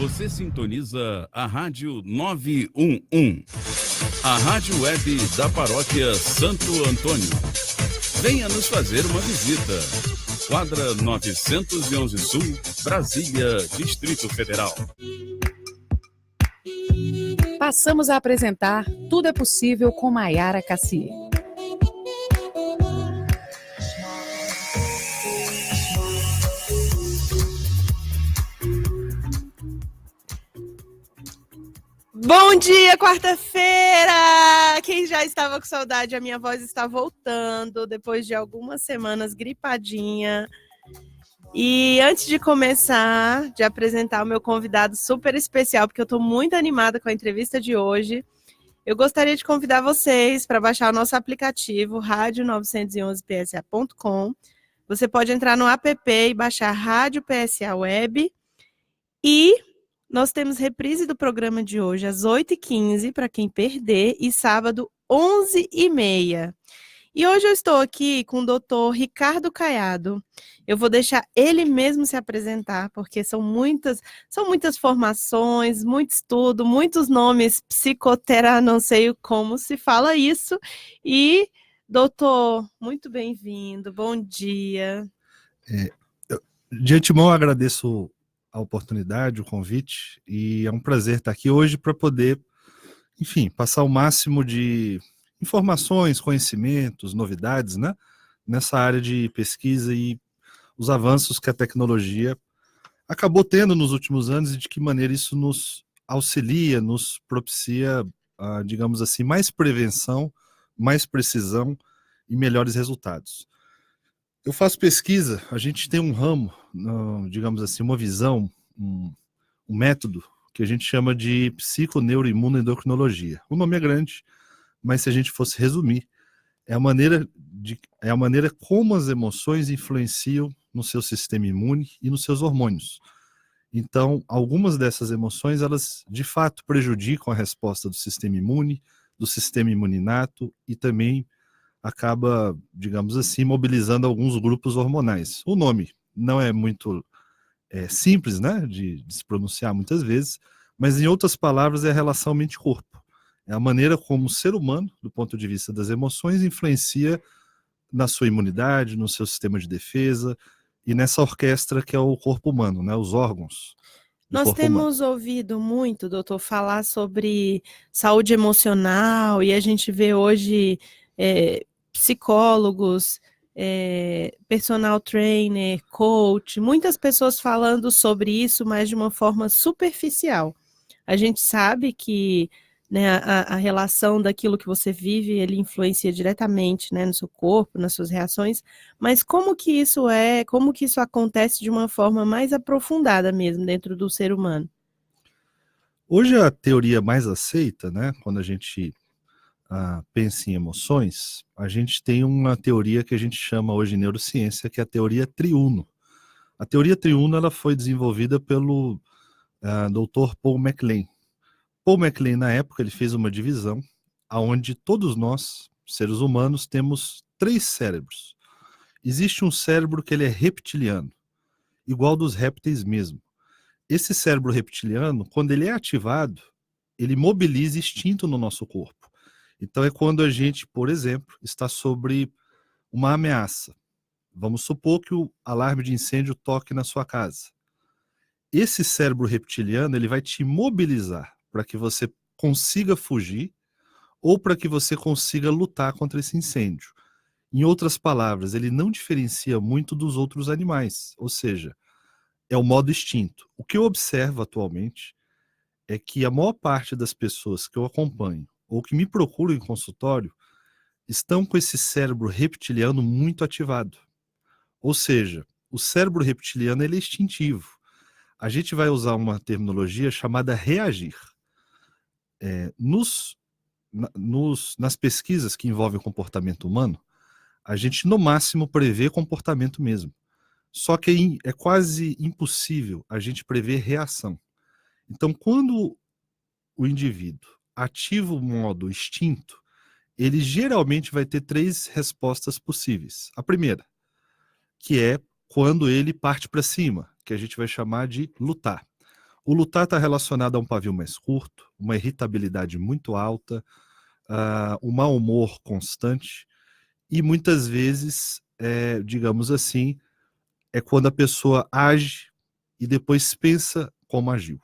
Você sintoniza a Rádio 911, a rádio web da paróquia Santo Antônio. Venha nos fazer uma visita. Quadra 911 Sul, Brasília, Distrito Federal. Passamos a apresentar Tudo é Possível com Maiara Cassier. Bom dia, quarta-feira! Quem já estava com saudade, a minha voz está voltando depois de algumas semanas gripadinha. E antes de começar, de apresentar o meu convidado super especial, porque eu estou muito animada com a entrevista de hoje, eu gostaria de convidar vocês para baixar o nosso aplicativo, radio911psa.com. Você pode entrar no app e baixar Rádio PSA Web. E nós temos reprise do programa de hoje às 8h15, para quem perder, e sábado, 11h30. E hoje eu estou aqui com o doutor Ricardo Caiado. Eu vou deixar ele mesmo se apresentar, porque são muitas formações, muito estudo, muitos nomes, psicotera, não sei como se fala isso. E, doutor, muito bem-vindo, bom dia. De antemão, eu agradeço a oportunidade, o convite, e é um prazer estar aqui hoje para poder, enfim, passar o máximo de informações, conhecimentos, novidades, né, nessa área de pesquisa e os avanços que a tecnologia acabou tendo nos últimos anos e de que maneira isso nos auxilia, nos propicia, digamos assim, mais prevenção, mais precisão e melhores resultados. Eu faço pesquisa, a gente tem um ramo, digamos assim, uma visão, um método que a gente chama de psiconeuroimunoendocrinologia. O nome é grande, mas se a gente fosse resumir, é a maneira como as emoções influenciam no seu sistema imune e nos seus hormônios. Então, algumas dessas emoções, elas de fato prejudicam a resposta do sistema imune, do sistema imuninato e também acaba, digamos assim, mobilizando alguns grupos hormonais. O nome não é muito simples, né, de se pronunciar muitas vezes, mas em outras palavras é a relação mente-corpo. É a maneira como o ser humano, do ponto de vista das emoções, influencia na sua imunidade, no seu sistema de defesa e nessa orquestra que é o corpo humano, né, os órgãos. Nós temos ouvido muito, doutor, falar sobre saúde emocional e a gente vê hoje psicólogos, personal trainer, coach, muitas pessoas falando sobre isso, mas de uma forma superficial. A gente sabe que, né, a relação daquilo que você vive, ele influencia diretamente, né, no seu corpo, nas suas reações, mas como que isso acontece de uma forma mais aprofundada mesmo dentro do ser humano? Hoje a teoria mais aceita, né, quando a gente pensa em emoções, a gente tem uma teoria que a gente chama hoje em neurociência, que é a teoria triuno. A teoria triuno ela foi desenvolvida pelo Dr. Paul MacLean. Paul MacLean, na época, ele fez uma divisão onde todos nós, seres humanos, temos 3 cérebros. Existe um cérebro que ele é reptiliano, igual dos répteis mesmo. Esse cérebro reptiliano, quando ele é ativado, ele mobiliza instinto no nosso corpo. Então é quando a gente, por exemplo, está sobre uma ameaça. Vamos supor que o alarme de incêndio toque na sua casa. Esse cérebro reptiliano ele vai te mobilizar para que você consiga fugir ou para que você consiga lutar contra esse incêndio. Em outras palavras, ele não diferencia muito dos outros animais, ou seja, é o modo instinto. O que eu observo atualmente é que a maior parte das pessoas que eu acompanho ou que me procuram em consultório estão com esse cérebro reptiliano muito ativado. Ou seja, o cérebro reptiliano ele é instintivo. A gente vai usar uma terminologia chamada reagir. Nas pesquisas que envolvem o comportamento humano, a gente no máximo prevê comportamento mesmo. Só que é quase impossível a gente prever reação. Então, quando o indivíduo ativa o modo instinto, ele geralmente vai ter 3 respostas possíveis. A primeira, que é quando ele parte para cima, que a gente vai chamar de lutar. O lutar está relacionado a um pavio mais curto, uma irritabilidade muito alta, um mau humor constante e muitas vezes, digamos assim, é quando a pessoa age e depois pensa como agiu.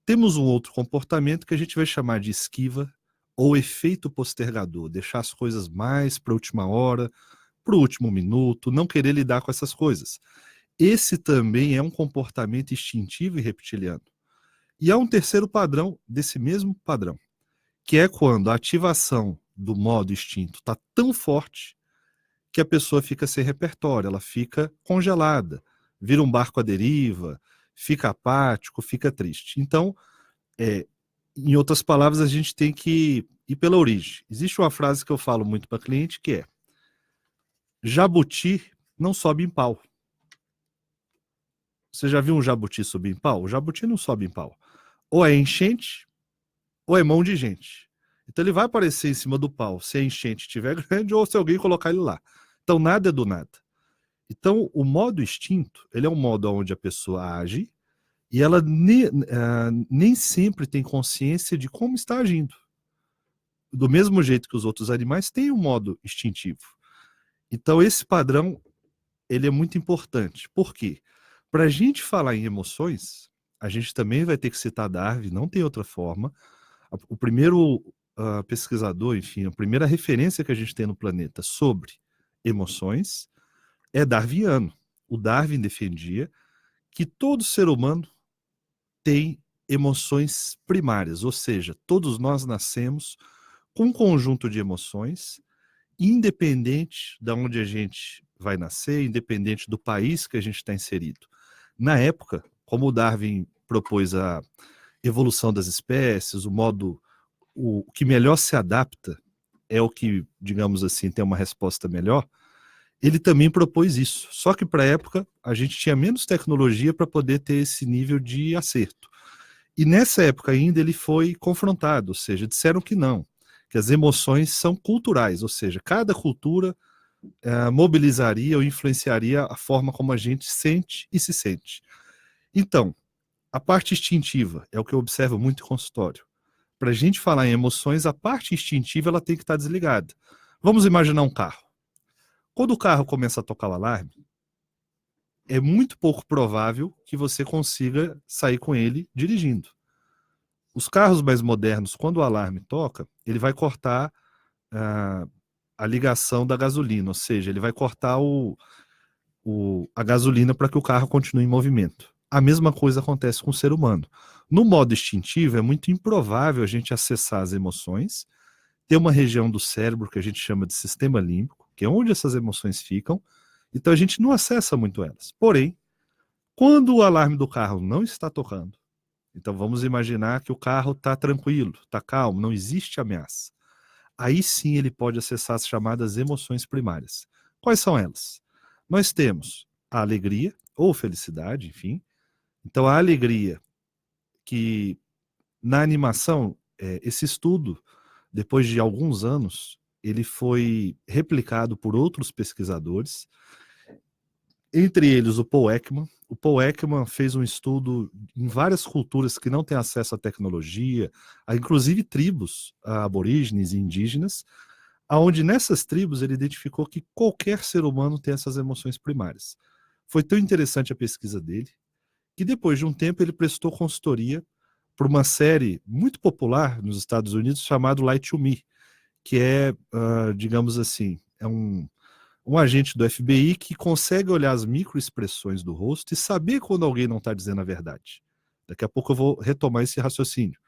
Temos um outro comportamento que a gente vai chamar de esquiva ou efeito postergador, deixar as coisas mais para a última hora, para o último minuto, não querer lidar com essas coisas. Esse também é um comportamento instintivo e reptiliano. E há um terceiro padrão desse mesmo padrão, que é quando a ativação do modo instinto está tão forte que a pessoa fica sem repertório, ela fica congelada, vira um barco à deriva, fica apático, fica triste. Então, em outras palavras, a gente tem que ir pela origem. Existe uma frase que eu falo muito para cliente que é: jabuti não sobe em pau. Você já viu um jabuti subir em pau? O jabuti não sobe em pau. Ou é enchente, ou é mão de gente. Então ele vai aparecer em cima do pau se a enchente estiver grande ou se alguém colocar ele lá. Então nada é do nada. Então o modo instinto, ele é um modo onde a pessoa age e ela nem sempre tem consciência de como está agindo. Do mesmo jeito que os outros animais têm um modo instintivo. Então esse padrão, ele é muito importante. Por quê? Para a gente falar em emoções, a gente também vai ter que citar Darwin, não tem outra forma. O primeiro pesquisador, enfim, a primeira referência que a gente tem no planeta sobre emoções é darwiniano. O Darwin defendia que todo ser humano tem emoções primárias, ou seja, todos nós nascemos com um conjunto de emoções, independente de onde a gente vai nascer, independente do país que a gente está inserido. Na época, como o Darwin propôs a evolução das espécies, o que melhor se adapta é o que, digamos assim, tem uma resposta melhor, ele também propôs isso. Só que para a época a gente tinha menos tecnologia para poder ter esse nível de acerto. E nessa época ainda ele foi confrontado, ou seja, disseram que não, que as emoções são culturais, ou seja, cada cultura mobilizaria ou influenciaria a forma como a gente sente e se sente. Então, a parte instintiva é o que eu observo muito em consultório. Para a gente falar em emoções, a parte instintiva ela tem que estar desligada. Vamos imaginar um carro. Quando o carro começa a tocar o alarme, é muito pouco provável que você consiga sair com ele dirigindo. Os carros mais modernos, quando o alarme toca, ele vai cortar a ligação da gasolina, ou seja, ele vai cortar a gasolina para que o carro continue em movimento. A mesma coisa acontece com o ser humano. No modo instintivo, é muito improvável a gente acessar as emoções, ter uma região do cérebro que a gente chama de sistema límbico, que é onde essas emoções ficam, então a gente não acessa muito elas. Porém, quando o alarme do carro não está tocando, então vamos imaginar que o carro está tranquilo, está calmo, não existe ameaça. Aí sim ele pode acessar as chamadas emoções primárias. Quais são elas? Nós temos a alegria, ou felicidade, enfim. Então a alegria, que na animação, esse estudo, depois de alguns anos, ele foi replicado por outros pesquisadores, entre eles o Paul Ekman. O Paul Ekman fez um estudo em várias culturas que não têm acesso à tecnologia, inclusive tribos aborígenes e indígenas, onde nessas tribos ele identificou que qualquer ser humano tem essas emoções primárias. Foi tão interessante a pesquisa dele, que depois de um tempo ele prestou consultoria para uma série muito popular nos Estados Unidos chamado Lie to Me, que é, digamos assim, é um agente do FBI que consegue olhar as microexpressões do rosto e saber quando alguém não está dizendo a verdade. Daqui a pouco eu vou retomar esse raciocínio.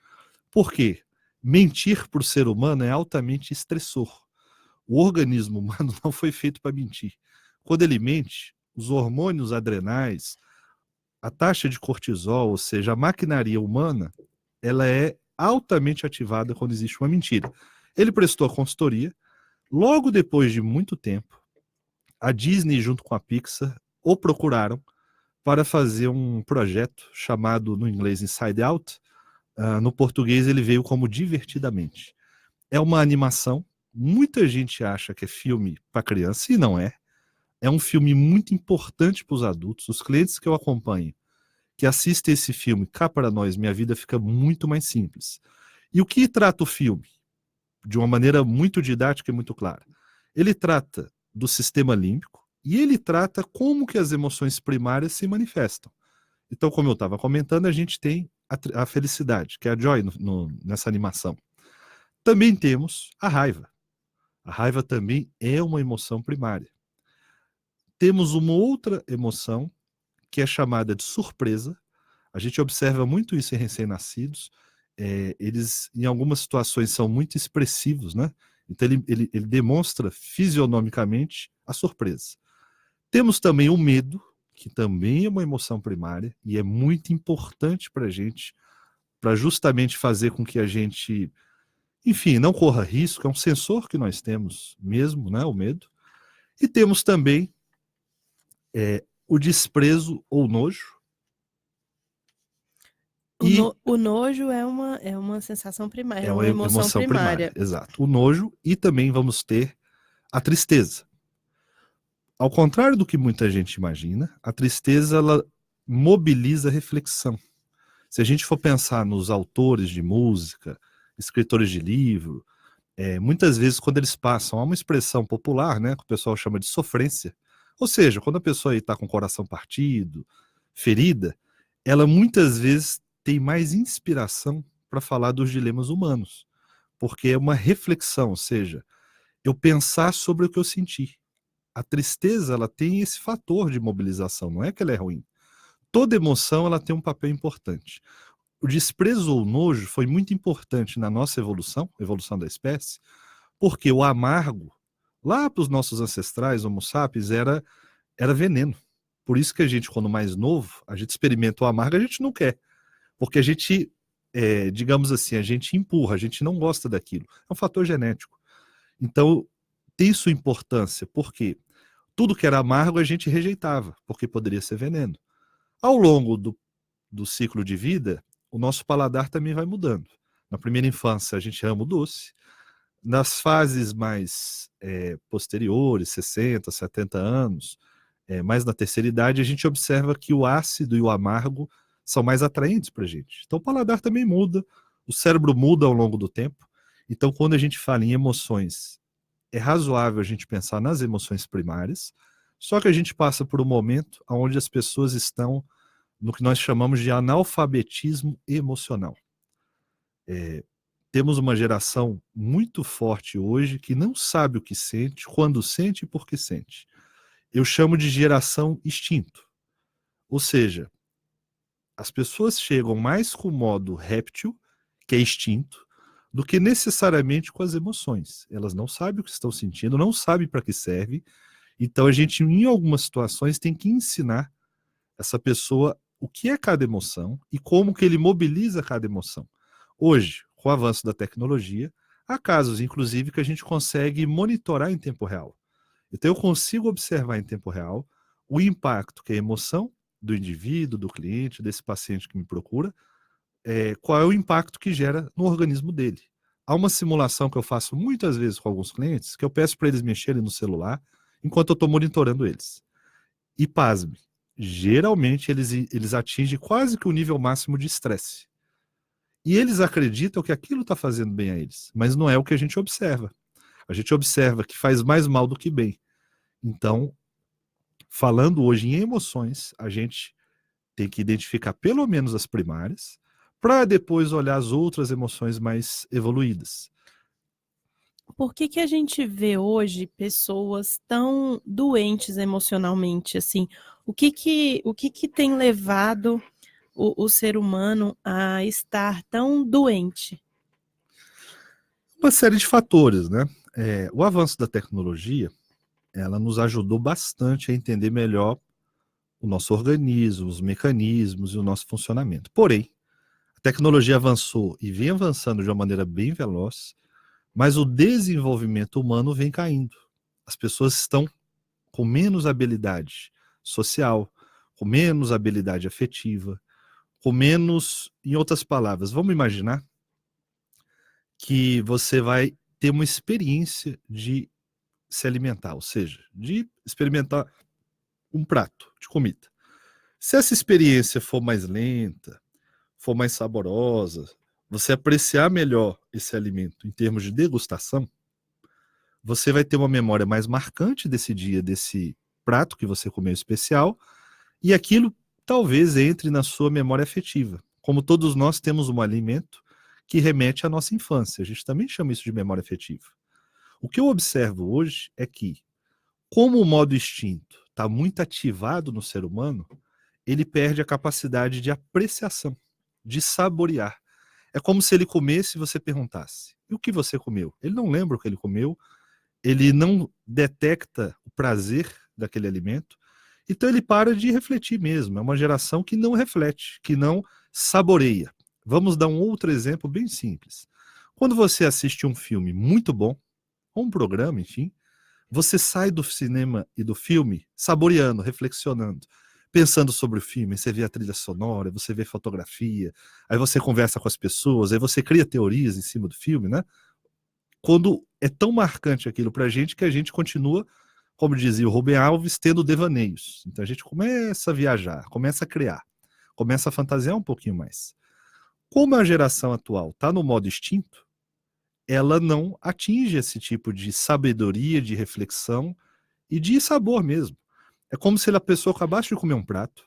Por quê? Mentir para o ser humano é altamente estressor. O organismo humano não foi feito para mentir. Quando ele mente, os hormônios adrenais, a taxa de cortisol, ou seja, a maquinaria humana, ela é altamente ativada quando existe uma mentira. Ele prestou a consultoria, logo depois de muito tempo, a Disney junto com a Pixar o procuraram para fazer um projeto chamado, no inglês, Inside Out. No português ele veio como Divertidamente. É uma animação, muita gente acha que é filme para criança, e não é. É um filme muito importante para os adultos. Os clientes que eu acompanho, que assistem esse filme, cá para nós, minha vida fica muito mais simples. E o que trata o filme? De uma maneira muito didática e muito clara. Ele trata do sistema límbico e ele trata como que as emoções primárias se manifestam. Então, como eu estava comentando, a gente tem a felicidade, que é a joy nessa animação. Também temos a raiva. A raiva também é uma emoção primária. Temos uma outra emoção que é chamada de surpresa. A gente observa muito isso em recém-nascidos. Eles, em algumas situações, são muito expressivos, né? Então, ele demonstra fisionomicamente a surpresa. Temos também o medo, que também é uma emoção primária e é muito importante para a gente, para justamente fazer com que a gente, enfim, não corra risco. É um sensor que nós temos mesmo, né? O medo. E temos também o desprezo ou nojo. O nojo é uma sensação primária, É uma emoção primária. Exato. O nojo, e também vamos ter a tristeza. Ao contrário do que muita gente imagina, a tristeza ela mobiliza a reflexão. Se a gente for pensar nos autores de música, escritores de livro, muitas vezes quando eles passam a uma expressão popular, né, que o pessoal chama de sofrência, ou seja, quando a pessoa está com o coração partido, ferida, ela muitas vezes tem mais inspiração para falar dos dilemas humanos, porque é uma reflexão, ou seja, eu pensar sobre o que eu senti. A tristeza, ela tem esse fator de mobilização, não é que ela é ruim. Toda emoção, ela tem um papel importante. O desprezo ou o nojo foi muito importante na nossa evolução da espécie, porque o amargo, lá para os nossos ancestrais, Homo sapiens, era veneno. Por isso que a gente, quando mais novo, a gente experimenta o amargo, a gente não quer. Porque a gente, digamos assim, a gente empurra, a gente não gosta daquilo. É um fator genético. Então, tem sua importância, porque tudo que era amargo a gente rejeitava, porque poderia ser veneno. Ao longo do ciclo de vida, o nosso paladar também vai mudando. Na primeira infância, a gente ama o doce. Nas fases mais posteriores, 60, 70 anos, mais na terceira idade, a gente observa que o ácido e o amargo são mais atraentes para a gente. Então, o paladar também muda, o cérebro muda ao longo do tempo. Então, quando a gente fala em emoções, é razoável a gente pensar nas emoções primárias, só que a gente passa por um momento onde as pessoas estão no que nós chamamos de analfabetismo emocional. Temos uma geração muito forte hoje que não sabe o que sente, quando sente e por que sente. Eu chamo de geração instinto. Ou seja, as pessoas chegam mais com o modo réptil, que é instinto, do que necessariamente com as emoções. Elas não sabem o que estão sentindo, não sabem para que serve. Então a gente, em algumas situações, tem que ensinar essa pessoa o que é cada emoção e como que ele mobiliza cada emoção. Hoje, com o avanço da tecnologia, há casos, inclusive, que a gente consegue monitorar em tempo real. Então eu consigo observar em tempo real o impacto que a emoção do indivíduo, do cliente, desse paciente que me procura, qual é o impacto que gera no organismo dele. Há uma simulação que eu faço muitas vezes com alguns clientes, que eu peço para eles mexerem no celular enquanto eu estou monitorando eles. E pasme, geralmente eles atingem quase que o nível máximo de estresse. E eles acreditam que aquilo está fazendo bem a eles, mas não é o que a gente observa. A gente observa que faz mais mal do que bem. Então, falando hoje em emoções, a gente tem que identificar pelo menos as primárias, para depois olhar as outras emoções mais evoluídas. Por que a gente vê hoje pessoas tão doentes emocionalmente, assim? O que tem levado o ser humano a estar tão doente? Uma série de fatores, né? O avanço da tecnologia, ela nos ajudou bastante a entender melhor o nosso organismo, os mecanismos e o nosso funcionamento. Porém, a tecnologia avançou e vem avançando de uma maneira bem veloz, mas o desenvolvimento humano vem caindo. As pessoas estão com menos habilidade social, com menos habilidade afetiva, com menos, em outras palavras, vamos imaginar que você vai ter uma experiência de se alimentar, ou seja, de experimentar um prato de comida. Se essa experiência for mais lenta, for mais saborosa, você apreciar melhor esse alimento em termos de degustação, você vai ter uma memória mais marcante desse dia, desse prato que você comeu especial, e aquilo talvez entre na sua memória afetiva. Como todos nós temos um alimento que remete à nossa infância, a gente também chama isso de memória afetiva. O que eu observo hoje é que, como o modo instinto está muito ativado no ser humano, ele perde a capacidade de apreciação, de saborear. É como se ele comesse e você perguntasse: e o que você comeu? Ele não lembra o que ele comeu, ele não detecta o prazer daquele alimento, então ele para de refletir mesmo. É uma geração que não reflete, que não saboreia. Vamos dar um outro exemplo bem simples. Quando você assiste um filme muito bom, ou um programa, enfim, você sai do cinema e do filme saboreando, reflexionando, pensando sobre o filme. Você vê a trilha sonora, você vê fotografia, aí você conversa com as pessoas, aí você cria teorias em cima do filme, né? Quando é tão marcante aquilo pra gente que a gente continua, como dizia o Rubem Alves, tendo devaneios. Então a gente começa a viajar, começa a criar, começa a fantasiar um pouquinho mais. Como a geração atual está no modo instinto, ela não atinge esse tipo de sabedoria, de reflexão e de sabor mesmo. É como se a pessoa acabasse de comer um prato,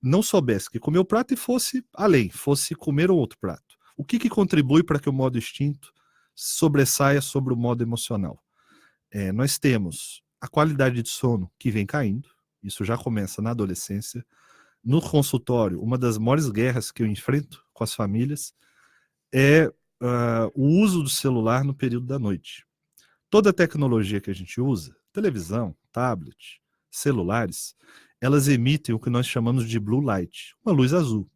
não soubesse que comeu o prato e fosse além, fosse comer um outro prato. O que contribui para que o modo instinto sobressaia sobre o modo emocional? Nós temos a qualidade de sono que vem caindo, isso já começa na adolescência. No consultório, uma das maiores guerras que eu enfrento com as famílias é o uso do celular no período da noite. Toda a tecnologia que a gente usa, televisão, tablet, celulares, elas emitem o que nós chamamos de blue light, uma luz azul.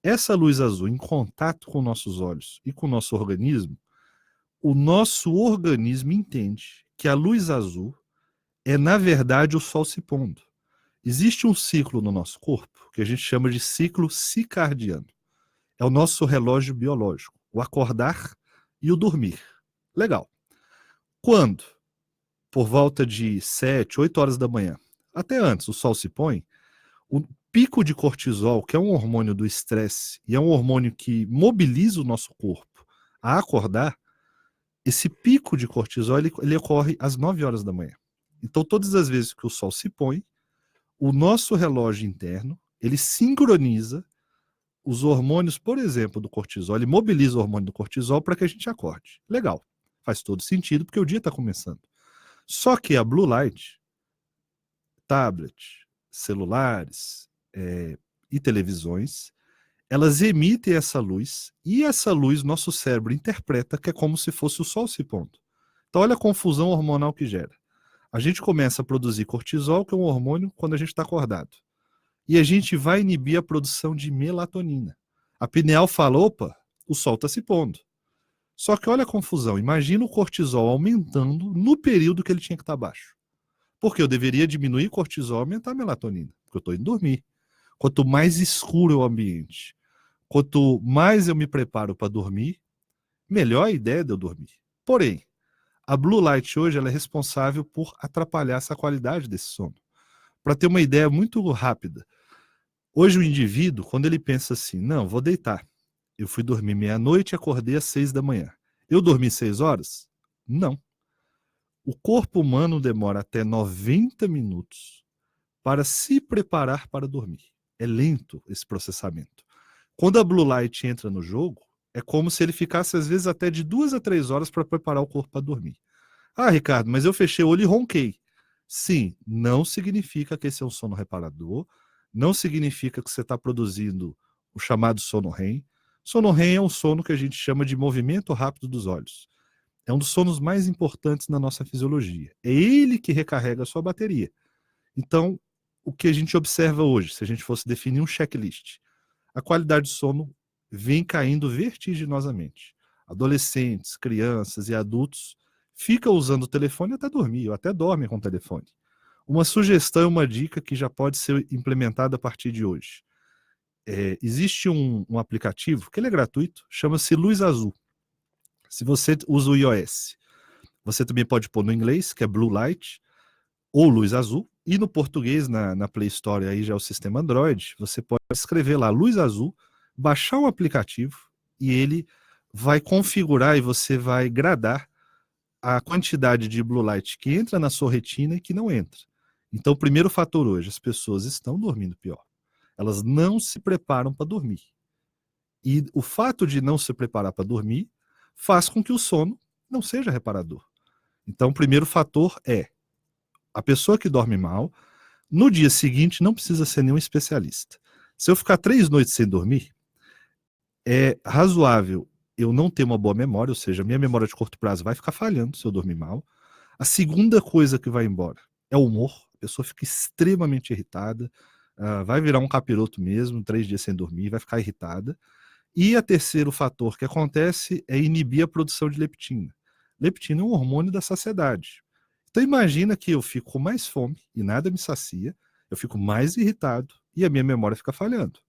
Essa luz azul, em contato com nossos olhos e com o nosso organismo, o nosso organismo entende que a luz azul é, na verdade, o sol se pondo. Existe um ciclo no nosso corpo que a gente chama de ciclo circadiano. É o nosso relógio biológico, o acordar e o dormir. Legal. Quando, por volta de 7, 8 horas da manhã, até antes o sol se põe, o pico de cortisol, que é um hormônio do estresse e é um hormônio que mobiliza o nosso corpo a acordar, esse pico de cortisol ele ocorre às 9 horas da manhã. Então, todas as vezes que o sol se põe, o nosso relógio interno, ele sincroniza os hormônios, por exemplo, do cortisol, ele mobiliza o hormônio do cortisol para que a gente acorde. Legal, faz todo sentido, porque o dia está começando. Só que a blue light, tablet, celulares e televisões, elas emitem essa luz, e essa luz nosso cérebro interpreta que é como se fosse o sol se pondo. Então olha a confusão hormonal que gera. A gente começa a produzir cortisol, que é um hormônio, quando a gente está acordado. E a gente vai inibir a produção de melatonina. A pineal fala, opa, o sol está se pondo. Só que olha a confusão, imagina o cortisol aumentando no período que ele tinha que estar baixo. Porque eu deveria diminuir o cortisol e aumentar a melatonina, porque eu estou indo dormir. Quanto mais escuro é o ambiente, quanto mais eu me preparo para dormir, melhor a ideia de eu dormir. Porém, a blue light hoje ela é responsável por atrapalhar essa qualidade desse sono. Para ter uma ideia muito rápida, hoje o indivíduo, quando ele pensa assim, não, vou deitar, eu fui dormir meia-noite e acordei às 6 da manhã. Eu dormi 6 horas? Não. O corpo humano demora até 90 minutos para se preparar para dormir. É lento esse processamento. Quando a blue light entra no jogo, é como se ele ficasse às vezes até de 2 a 3 horas para preparar o corpo para dormir. Ah, Ricardo, mas eu fechei o olho e ronquei. Sim, não significa que esse é um sono reparador, não significa que você está produzindo o chamado sono REM. Sono REM é um sono que a gente chama de movimento rápido dos olhos. É um dos sonos mais importantes na nossa fisiologia. É ele que recarrega a sua bateria. Então, o que a gente observa hoje, se a gente fosse definir um checklist, a qualidade de sono vem caindo vertiginosamente. Adolescentes, crianças e adultos ficam usando o telefone até dormir, ou até dormem com o telefone. Uma sugestão e uma dica que já pode ser implementada a partir de hoje. Existe um aplicativo, que ele é gratuito, chama-se Luz Azul. Se você usa o iOS, você também pode pôr no inglês, que é Blue Light, ou luz azul, e no português, na Play Store, aí já é o sistema Android, você pode escrever lá luz azul, baixar um aplicativo e ele vai configurar e você vai gradar a quantidade de blue light que entra na sua retina e que não entra. Então, o primeiro fator hoje, as pessoas estão dormindo pior. Elas não se preparam para dormir. E o fato de não se preparar para dormir faz com que o sono não seja reparador. Então, o primeiro fator é a pessoa que dorme mal, no dia seguinte não precisa ser nenhum especialista. Se eu ficar 3 noites sem dormir, é razoável eu não ter uma boa memória, ou seja, minha memória de curto prazo vai ficar falhando se eu dormir mal. A segunda coisa que vai embora é o humor. A pessoa fica extremamente irritada, vai virar um capiroto mesmo, 3 dias sem dormir, vai ficar irritada. E o terceiro fator que acontece é inibir a produção de leptina. Leptina é um hormônio da saciedade. Então imagina que eu fico com mais fome e nada me sacia, eu fico mais irritado e a minha memória fica falhando.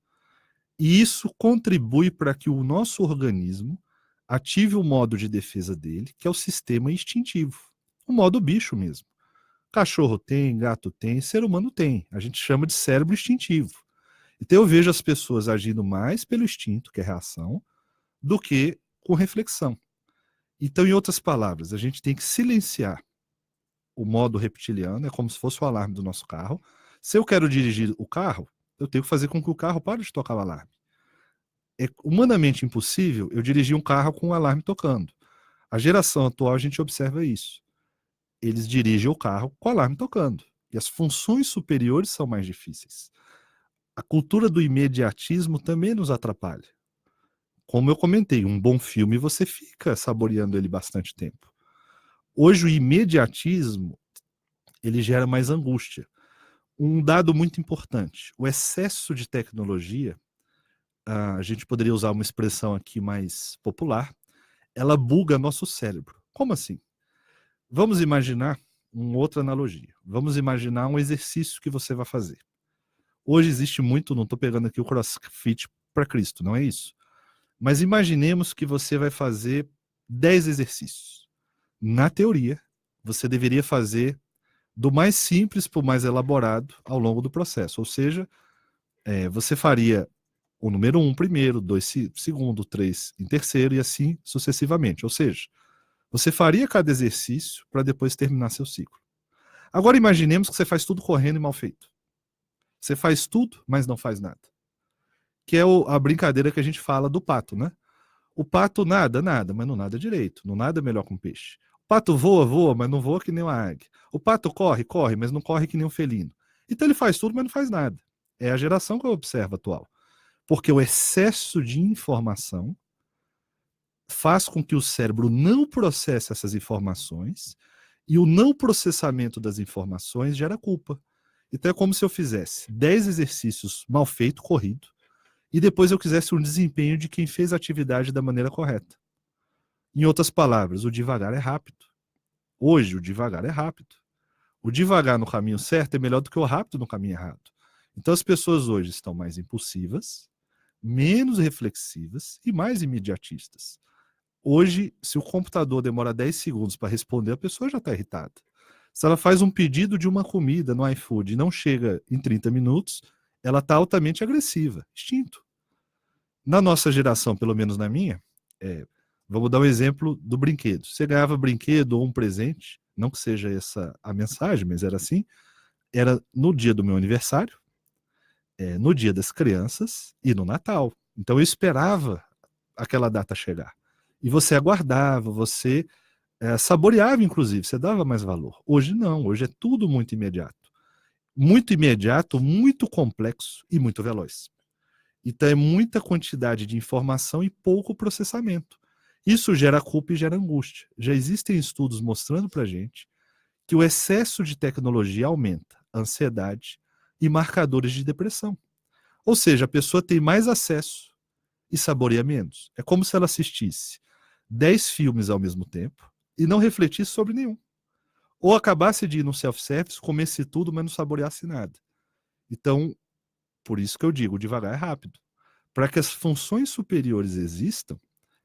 E isso contribui para que o nosso organismo ative o modo de defesa dele, que é o sistema instintivo, o modo bicho mesmo. Cachorro tem, gato tem, ser humano tem. A gente chama de cérebro instintivo. Então eu vejo as pessoas agindo mais pelo instinto, que é reação, do que com reflexão. Então, em outras palavras, a gente tem que silenciar o modo reptiliano, é como se fosse o alarme do nosso carro. Se eu quero dirigir o carro, eu tenho que fazer com que o carro pare de tocar o alarme. É humanamente impossível eu dirigir um carro com o alarme tocando. A geração atual, a gente observa isso. Eles dirigem o carro com o alarme tocando. E as funções superiores são mais difíceis. A cultura do imediatismo também nos atrapalha. Como eu comentei, um bom filme você fica saboreando ele bastante tempo. Hoje o imediatismo, ele gera mais angústia. Um dado muito importante, o excesso de tecnologia, a gente poderia usar uma expressão aqui mais popular, ela buga nosso cérebro. Como assim? Vamos imaginar uma outra analogia. Vamos imaginar um exercício que você vai fazer. Hoje existe muito, não estou pegando aqui o CrossFit para Cristo, não é isso? Mas imaginemos que você vai fazer 10 exercícios. Na teoria, você deveria fazer do mais simples para o mais elaborado ao longo do processo. Ou seja, você faria o número 1 primeiro, 2 segundo, 3 em terceiro e assim sucessivamente. Ou seja, você faria cada exercício para depois terminar seu ciclo. Agora imaginemos que você faz tudo correndo e mal feito. Você faz tudo, mas não faz nada. Que é a brincadeira que a gente fala do pato, né? O pato nada, mas não nada direito. Não nada melhor que um peixe. O pato voa, mas não voa que nem uma águia. O pato corre, mas não corre que nem um felino. Então ele faz tudo, mas não faz nada. É a geração que eu observo atual. Porque o excesso de informação faz com que o cérebro não processe essas informações e o não processamento das informações gera culpa. Então é como se eu fizesse 10 exercícios mal feito, corrido, e depois eu quisesse um desempenho de quem fez a atividade da maneira correta. Em outras palavras, o devagar é rápido. Hoje, o devagar é rápido. O devagar no caminho certo é melhor do que o rápido no caminho errado. Então as pessoas hoje estão mais impulsivas, menos reflexivas e mais imediatistas. Hoje, se o computador demora 10 segundos para responder, a pessoa já está irritada. Se ela faz um pedido de uma comida no iFood e não chega em 30 minutos, ela está altamente agressiva, instinto. Na nossa geração, pelo menos na minha, vamos dar um exemplo do brinquedo. Você ganhava brinquedo ou um presente, não que seja essa a mensagem, mas era assim, era no dia do meu aniversário, no dia das crianças e no Natal. Então eu esperava aquela data chegar. E você aguardava, você saboreava, inclusive, você dava mais valor. Hoje não, hoje é tudo muito imediato. Muito imediato, muito complexo e muito veloz. Então é muita quantidade de informação e pouco processamento. Isso gera culpa e gera angústia. Já existem estudos mostrando pra gente que o excesso de tecnologia aumenta a ansiedade e marcadores de depressão. Ou seja, a pessoa tem mais acesso e saboreia menos. É como se ela assistisse 10 filmes ao mesmo tempo e não refletisse sobre nenhum. Ou acabasse de ir no self-service, comesse tudo, mas não saboreasse nada. Então, por isso que eu digo, devagar é rápido. Para que as funções superiores existam,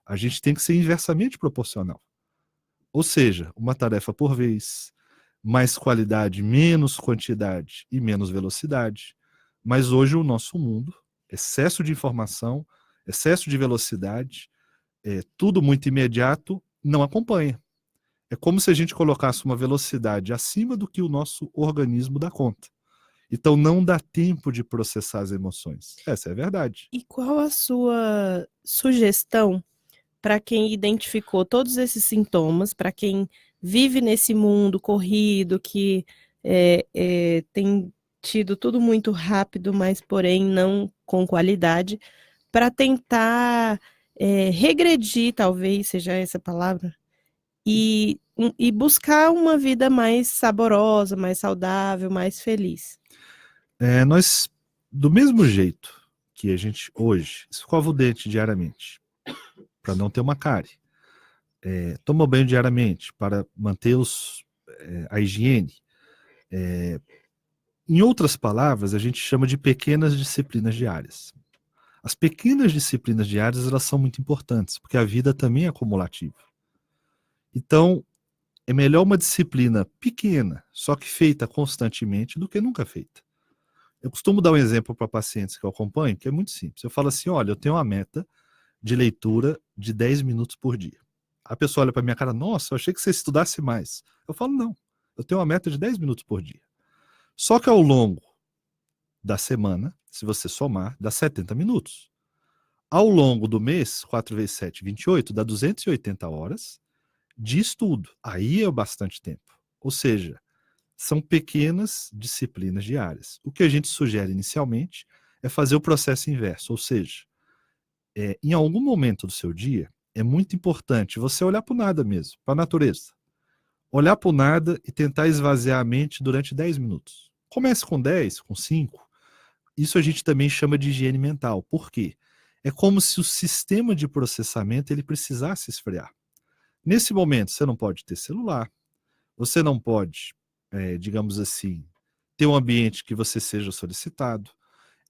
a gente tem que ser inversamente proporcional. Ou seja, uma tarefa por vez, mais qualidade, menos quantidade e menos velocidade. Mas hoje o nosso mundo, excesso de informação, excesso de velocidade, tudo muito imediato, não acompanha. É como se a gente colocasse uma velocidade acima do que o nosso organismo dá conta. Então não dá tempo de processar as emoções. Essa é a verdade. E qual a sua sugestão para quem identificou todos esses sintomas, para quem vive nesse mundo corrido, que tem tido tudo muito rápido, mas porém não com qualidade, para tentar regredir, talvez seja essa a palavra, e buscar uma vida mais saborosa, mais saudável, mais feliz? Nós, do mesmo jeito que a gente hoje escova o dente diariamente, para não ter uma cárie, toma banho diariamente para manter a higiene. Em outras palavras, a gente chama de pequenas disciplinas diárias. As pequenas disciplinas diárias, elas são muito importantes, porque a vida também é acumulativa. Então, é melhor uma disciplina pequena, só que feita constantemente, do que nunca feita. Eu costumo dar um exemplo para pacientes que eu acompanho, que é muito simples. Eu falo assim, olha, eu tenho uma meta de leitura de 10 minutos por dia. A pessoa olha para minha cara, nossa, eu achei que você estudasse mais. Eu falo, não, eu tenho uma meta de 10 minutos por dia. Só que ao longo da semana, se você somar, dá 70 minutos. Ao longo do mês, 4 vezes 7, 28, dá 280 horas de estudo. Aí é bastante tempo. Ou seja, são pequenas disciplinas diárias. O que a gente sugere inicialmente é fazer o processo inverso, ou seja, em algum momento do seu dia, é muito importante você olhar para o nada mesmo, para a natureza. Olhar para o nada e tentar esvaziar a mente durante 10 minutos. Comece com 10, com 5. Isso a gente também chama de higiene mental. Por quê? É como se o sistema de processamento ele precisasse esfriar. Nesse momento, você não pode ter celular, você não pode, digamos assim, ter um ambiente que você seja solicitado.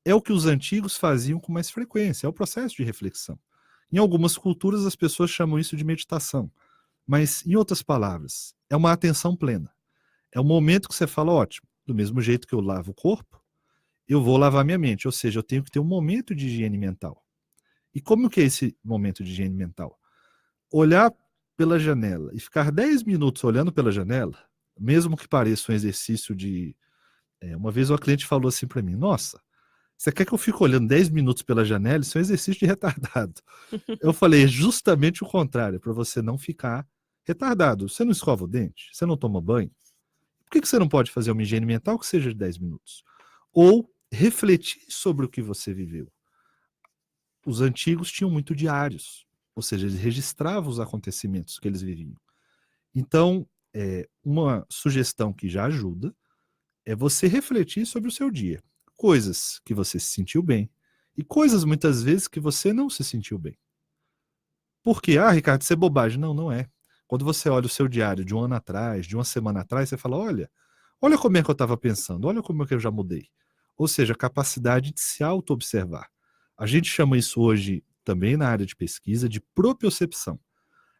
É o que os antigos faziam com mais frequência, é o processo de reflexão. Em algumas culturas, as pessoas chamam isso de meditação. Mas, em outras palavras, é uma atenção plena. É o momento que você fala, ótimo, do mesmo jeito que eu lavo o corpo, eu vou lavar minha mente. Ou seja, eu tenho que ter um momento de higiene mental. E como que é esse momento de higiene mental? Olhar pela janela e ficar 10 minutos olhando pela janela, mesmo que pareça um exercício de... uma vez uma cliente falou assim para mim, nossa, você quer que eu fique olhando 10 minutos pela janela? Isso é um exercício de retardado. Eu falei, justamente o contrário, para você não ficar retardado. Você não escova o dente? Você não toma banho? Por que você não pode fazer uma higiene mental que seja de 10 minutos? Ou refletir sobre o que você viveu. Os antigos tinham muito diários, ou seja, eles registravam os acontecimentos que eles viviam. Então, uma sugestão que já ajuda é você refletir sobre o seu dia. Coisas que você se sentiu bem e coisas muitas vezes que você não se sentiu bem. Por quê? Ah, Ricardo, isso é bobagem. Não, não é. Quando você olha o seu diário de um ano atrás, de uma semana atrás, você fala, olha como é que eu estava pensando, olha como é que eu já mudei. Ou seja, a capacidade de se auto-observar. A gente chama isso hoje, também na área de pesquisa, de propiocepção.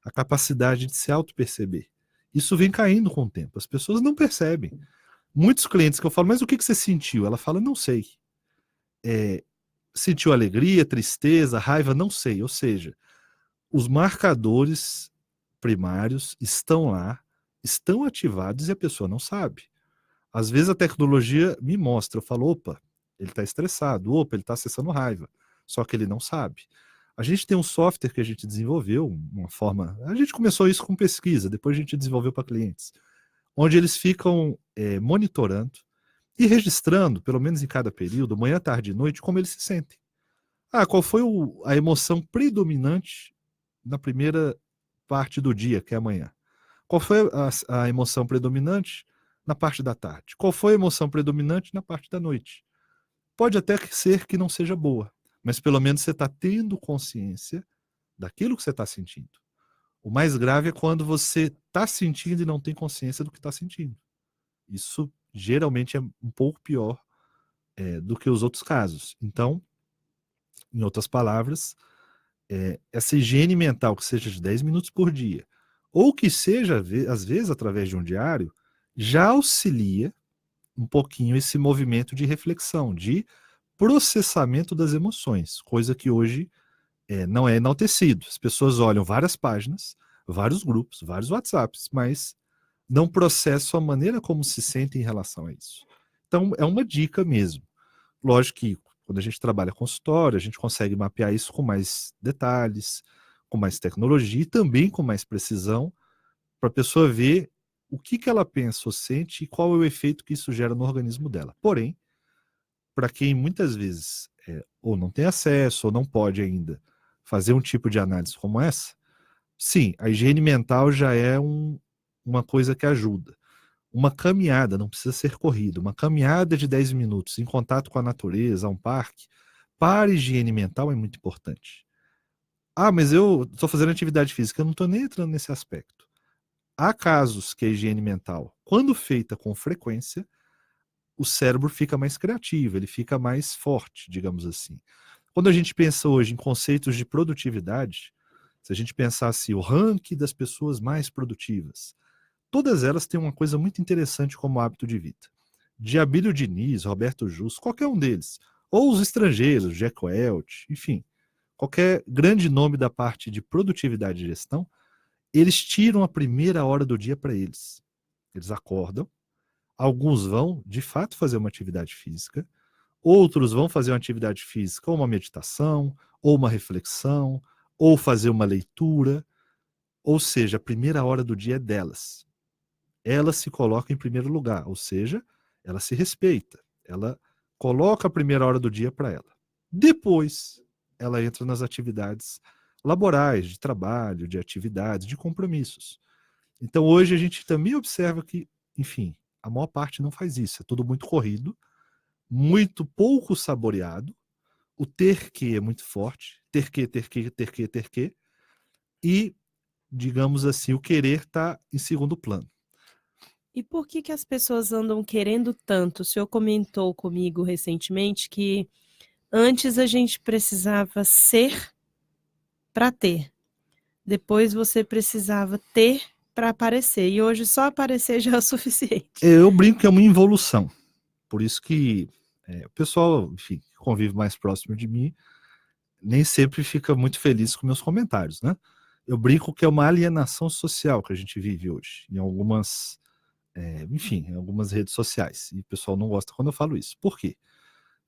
A capacidade de se auto-perceber. Isso vem caindo com o tempo. As pessoas não percebem. Muitos clientes que eu falo, mas o que você sentiu? Ela fala, não sei. Sentiu alegria, tristeza, raiva? Não sei. Ou seja, os marcadores primários estão lá, estão ativados e a pessoa não sabe. Às vezes a tecnologia me mostra, eu falo, opa, ele está estressado, opa, ele está acessando raiva, só que ele não sabe. A gente tem um software que a gente desenvolveu, uma forma, a gente começou isso com pesquisa, depois a gente desenvolveu para clientes, onde eles ficam monitorando e registrando, pelo menos em cada período, manhã, tarde e noite, como eles se sentem. Qual foi a emoção predominante na primeira parte do dia, que é amanhã? Qual foi a emoção predominante na parte da tarde? Qual foi a emoção predominante na parte da noite? Pode até ser que não seja boa, mas pelo menos você está tendo consciência daquilo que você está sentindo. O mais grave é quando você está sentindo e não tem consciência do que está sentindo. Isso geralmente é um pouco pior do que os outros casos. Então, em outras palavras, essa higiene mental que seja de 10 minutos por dia, ou que seja, às vezes, através de um diário, já auxilia um pouquinho esse movimento de reflexão, de processamento das emoções, coisa que hoje não é enaltecido. As pessoas olham várias páginas, vários grupos, vários WhatsApps, mas não processam a maneira como se sentem em relação a isso. Então, é uma dica mesmo. Lógico que quando a gente trabalha consultório, a gente consegue mapear isso com mais detalhes, com mais tecnologia e também com mais precisão, para a pessoa ver o que ela pensa ou sente e qual é o efeito que isso gera no organismo dela. Porém, para quem muitas vezes ou não tem acesso ou não pode ainda fazer um tipo de análise como essa, sim, a higiene mental já é uma coisa que ajuda. Uma caminhada, não precisa ser corrida, uma caminhada de 10 minutos em contato com a natureza, um parque, para a higiene mental é muito importante. Ah, mas eu estou fazendo atividade física, eu não estou nem entrando nesse aspecto. Há casos que a higiene mental, quando feita com frequência, o cérebro fica mais criativo, ele fica mais forte, digamos assim. Quando a gente pensa hoje em conceitos de produtividade, se a gente pensar assim, o ranking das pessoas mais produtivas, todas elas têm uma coisa muito interessante como hábito de vida. De Abílio Diniz, Roberto Justo, qualquer um deles, ou os estrangeiros, Jack Welch, enfim, qualquer grande nome da parte de produtividade e gestão, eles tiram a primeira hora do dia para eles. Eles acordam, alguns vão, de fato, fazer uma atividade física, outros vão fazer uma atividade física, ou uma meditação, ou uma reflexão, ou fazer uma leitura, ou seja, a primeira hora do dia é delas. Ela se coloca em primeiro lugar, ou seja, ela se respeita, ela coloca a primeira hora do dia para ela. Depois, ela entra nas atividades laborais, de trabalho, de atividades, de compromissos. Então, hoje a gente também observa que, enfim, a maior parte não faz isso, é tudo muito corrido, muito pouco saboreado, o ter que é muito forte, ter que, e, digamos assim, o querer está em segundo plano. E por que as pessoas andam querendo tanto? O senhor comentou comigo recentemente que antes a gente precisava ser para ter. Depois você precisava ter para aparecer. E hoje só aparecer já é o suficiente. Eu brinco que é uma involução. Por isso que o pessoal, enfim, que convive mais próximo de mim, nem sempre fica muito feliz com meus comentários, né? Eu brinco que é uma alienação social que a gente vive hoje, em algumas, enfim, em algumas redes sociais. E o pessoal não gosta quando eu falo isso. Por quê?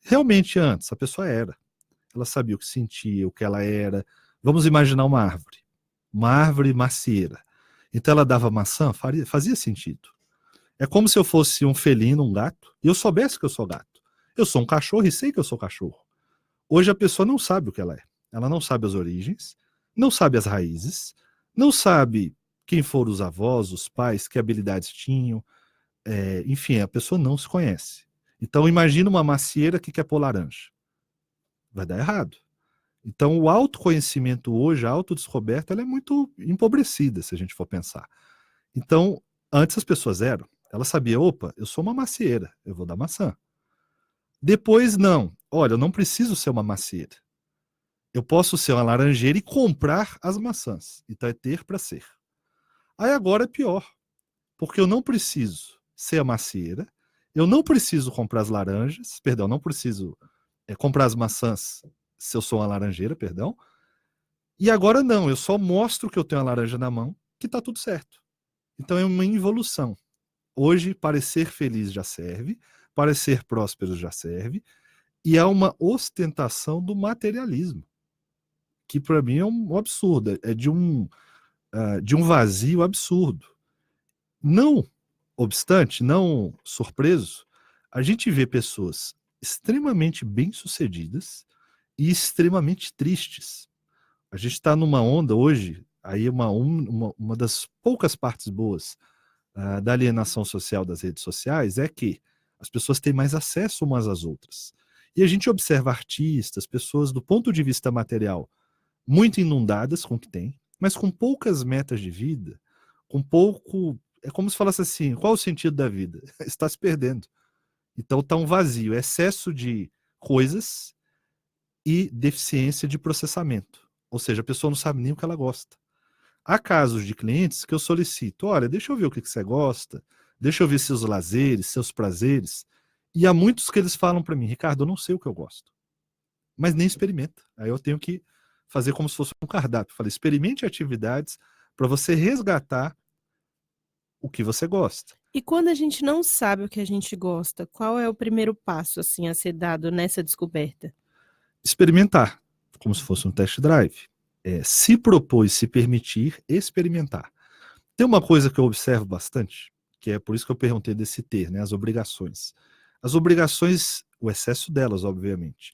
Realmente antes, a pessoa era. Ela sabia o que sentia, o que ela era. Vamos imaginar uma árvore macieira. Então ela dava maçã, fazia sentido. É como se eu fosse um felino, um gato, e eu soubesse que eu sou gato. Eu sou um cachorro e sei que eu sou cachorro. Hoje a pessoa não sabe o que ela é. Ela não sabe as origens, não sabe as raízes, não sabe quem foram os avós, os pais, que habilidades tinham. Enfim, a pessoa não se conhece. Então imagina uma macieira que quer pôr laranja. Vai dar errado. Então o autoconhecimento hoje, a autodescoberta, ela é muito empobrecida, se a gente for pensar. Então, antes as pessoas eram, ela sabia, opa, eu sou uma macieira, eu vou dar maçã. Depois, não. Olha, eu não preciso ser uma macieira. Eu posso ser uma laranjeira e comprar as maçãs. Então é ter para ser. Aí agora é pior. Porque eu não preciso ser a macieira, eu não preciso comprar as laranjas, perdão, não preciso comprar as maçãs se eu sou uma laranjeira, perdão. E agora não, eu só mostro que eu tenho a laranja na mão, que está tudo certo. Então é uma involução. Hoje, parecer feliz já serve, parecer próspero já serve, e há uma ostentação do materialismo, que para mim é um absurdo, é de um vazio absurdo. Não obstante, não surpreso, a gente vê pessoas extremamente bem-sucedidas e extremamente tristes. A gente está numa onda hoje, aí uma das poucas partes boas da alienação social das redes sociais é que as pessoas têm mais acesso umas às outras. E a gente observa artistas, pessoas do ponto de vista material muito inundadas com o que tem, mas com poucas metas de vida, com pouco... É como se falasse assim, qual o sentido da vida? Está se perdendo. Então está um vazio, excesso de coisas e deficiência de processamento. Ou seja, a pessoa não sabe nem o que ela gosta. Há casos de clientes que eu solicito, olha, deixa eu ver o que você gosta, deixa eu ver seus lazeres, seus prazeres. E há muitos que eles falam para mim, Ricardo, eu não sei o que eu gosto, mas nem experimenta. Aí eu tenho que fazer como se fosse um cardápio. Falei, experimente atividades para você resgatar o que você gosta. E quando a gente não sabe o que a gente gosta, qual é o primeiro passo assim a ser dado nessa descoberta? Experimentar, como se fosse um test drive. Se propor e se permitir experimentar. Tem uma coisa que eu observo bastante, que é por isso que eu perguntei desse ter, né, as obrigações. As obrigações, o excesso delas, obviamente,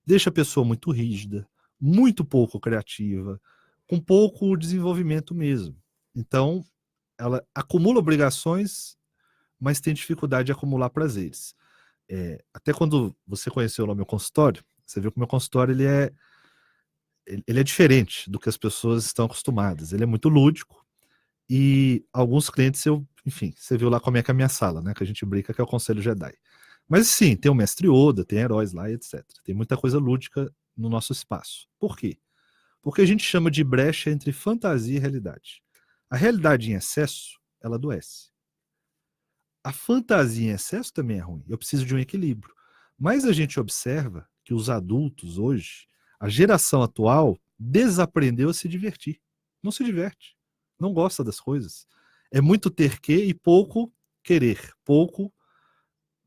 deixa a pessoa muito rígida, muito pouco criativa, com pouco desenvolvimento mesmo. Então, ela acumula obrigações, mas tem dificuldade de acumular prazeres. Até quando você conheceu lá o meu consultório, você viu que o meu consultório ele é diferente do que as pessoas estão acostumadas. Ele é muito lúdico e alguns clientes, enfim, você viu lá como é que é a minha sala, né? Que a gente brinca que é o Conselho Jedi. Mas sim, tem o Mestre Yoda, tem heróis lá, etc. Tem muita coisa lúdica no nosso espaço. Por quê? Porque a gente chama de brecha entre fantasia e realidade. A realidade em excesso, ela adoece. A fantasia em excesso também é ruim. Eu preciso de um equilíbrio. Mas a gente observa que os adultos hoje, a geração atual, desaprendeu a se divertir. Não se diverte. Não gosta das coisas. É muito ter que e pouco querer. Pouco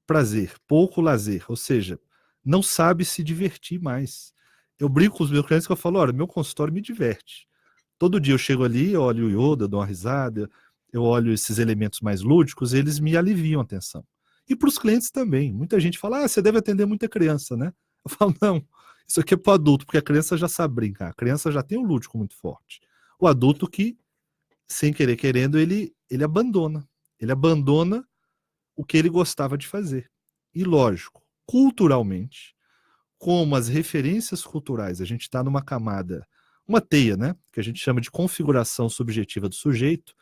prazer, pouco lazer. Ou seja, não sabe se divertir mais. Eu brinco com os meus clientes que eu falo, olha, meu consultório me diverte. Todo dia eu chego ali, eu olho o Yoda, dou uma risada, eu olho esses elementos mais lúdicos, eles me aliviam a atenção. E para os clientes também. Muita gente fala, você deve atender muita criança, né? Eu falo, não, isso aqui é para o adulto, porque a criança já sabe brincar. A criança já tem um lúdico muito forte. O adulto que, sem querer querendo, ele abandona. Ele abandona o que ele gostava de fazer. E lógico, culturalmente, como as referências culturais, a gente está numa camada, uma teia, né? Que a gente chama de configuração subjetiva do sujeito,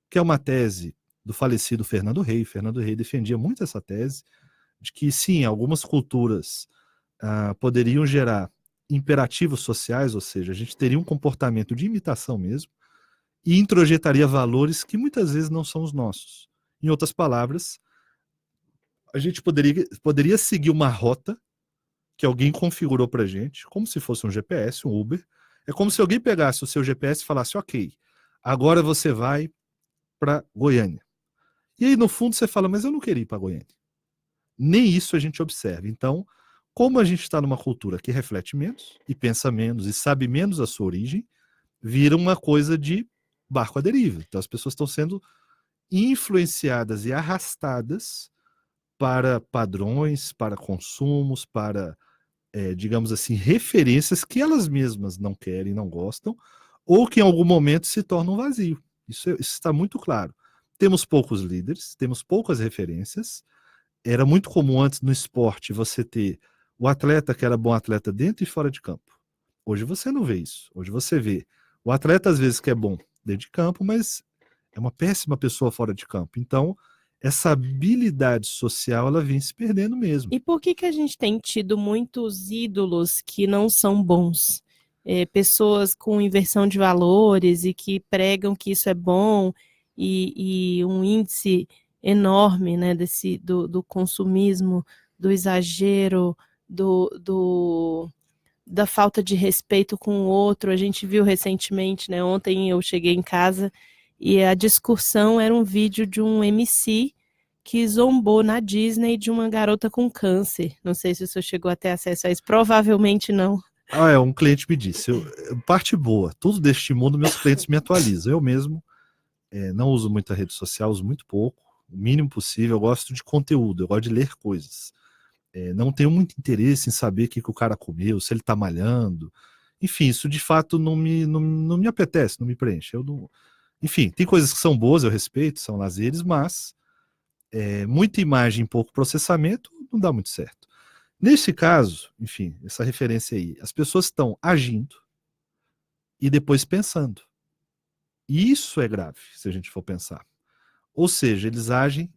que é uma tese do falecido Fernando Rey. Fernando Rey defendia muito essa tese, de que sim, algumas culturas poderiam gerar imperativos sociais, ou seja, a gente teria um comportamento de imitação mesmo, e introjetaria valores que muitas vezes não são os nossos. Em outras palavras, a gente poderia seguir uma rota que alguém configurou pra gente, como se fosse um GPS, um Uber. É como se alguém pegasse o seu GPS e falasse, ok, agora você vai para Goiânia. E aí, no fundo, você fala, mas eu não queria ir para Goiânia. Nem isso a gente observa. Então, como a gente está numa cultura que reflete menos, e pensa menos, e sabe menos a sua origem, vira uma coisa de barco à deriva. Então, as pessoas estão sendo influenciadas e arrastadas para padrões, para consumos, para, digamos assim, referências que elas mesmas não querem, não gostam, ou que em algum momento se tornam vazio. Isso está muito claro. Temos poucos líderes, temos poucas referências. Era muito comum antes no esporte você ter o atleta que era bom atleta dentro e fora de campo. Hoje você não vê isso. Hoje você vê o atleta às vezes que é bom dentro de campo, mas é uma péssima pessoa fora de campo. Então, essa habilidade social, ela vem se perdendo mesmo. E por que a gente tem tido muitos ídolos que não são bons? Pessoas com inversão de valores e que pregam que isso é bom e um índice enorme, né, do consumismo, do exagero, da falta de respeito com o outro. A gente viu recentemente, né, ontem eu cheguei em casa e a discussão era um vídeo de um MC que zombou na Disney de uma garota com câncer. Não sei se o senhor chegou a ter acesso a isso, provavelmente não. Um cliente me disse, parte boa, tudo deste mundo meus clientes me atualizam. Eu mesmo não uso muita rede social, uso muito pouco, o mínimo possível. Eu gosto de conteúdo, eu gosto de ler coisas. Não tenho muito interesse em saber o que o cara comeu, se ele tá malhando. Enfim, isso de fato não me apetece, não me preenche. Enfim, tem coisas que são boas, eu respeito, são lazeres, mas muita imagem, pouco processamento, não dá muito certo. Nesse caso, enfim, essa referência aí, as pessoas estão agindo e depois pensando. E isso é grave, se a gente for pensar. Ou seja, eles agem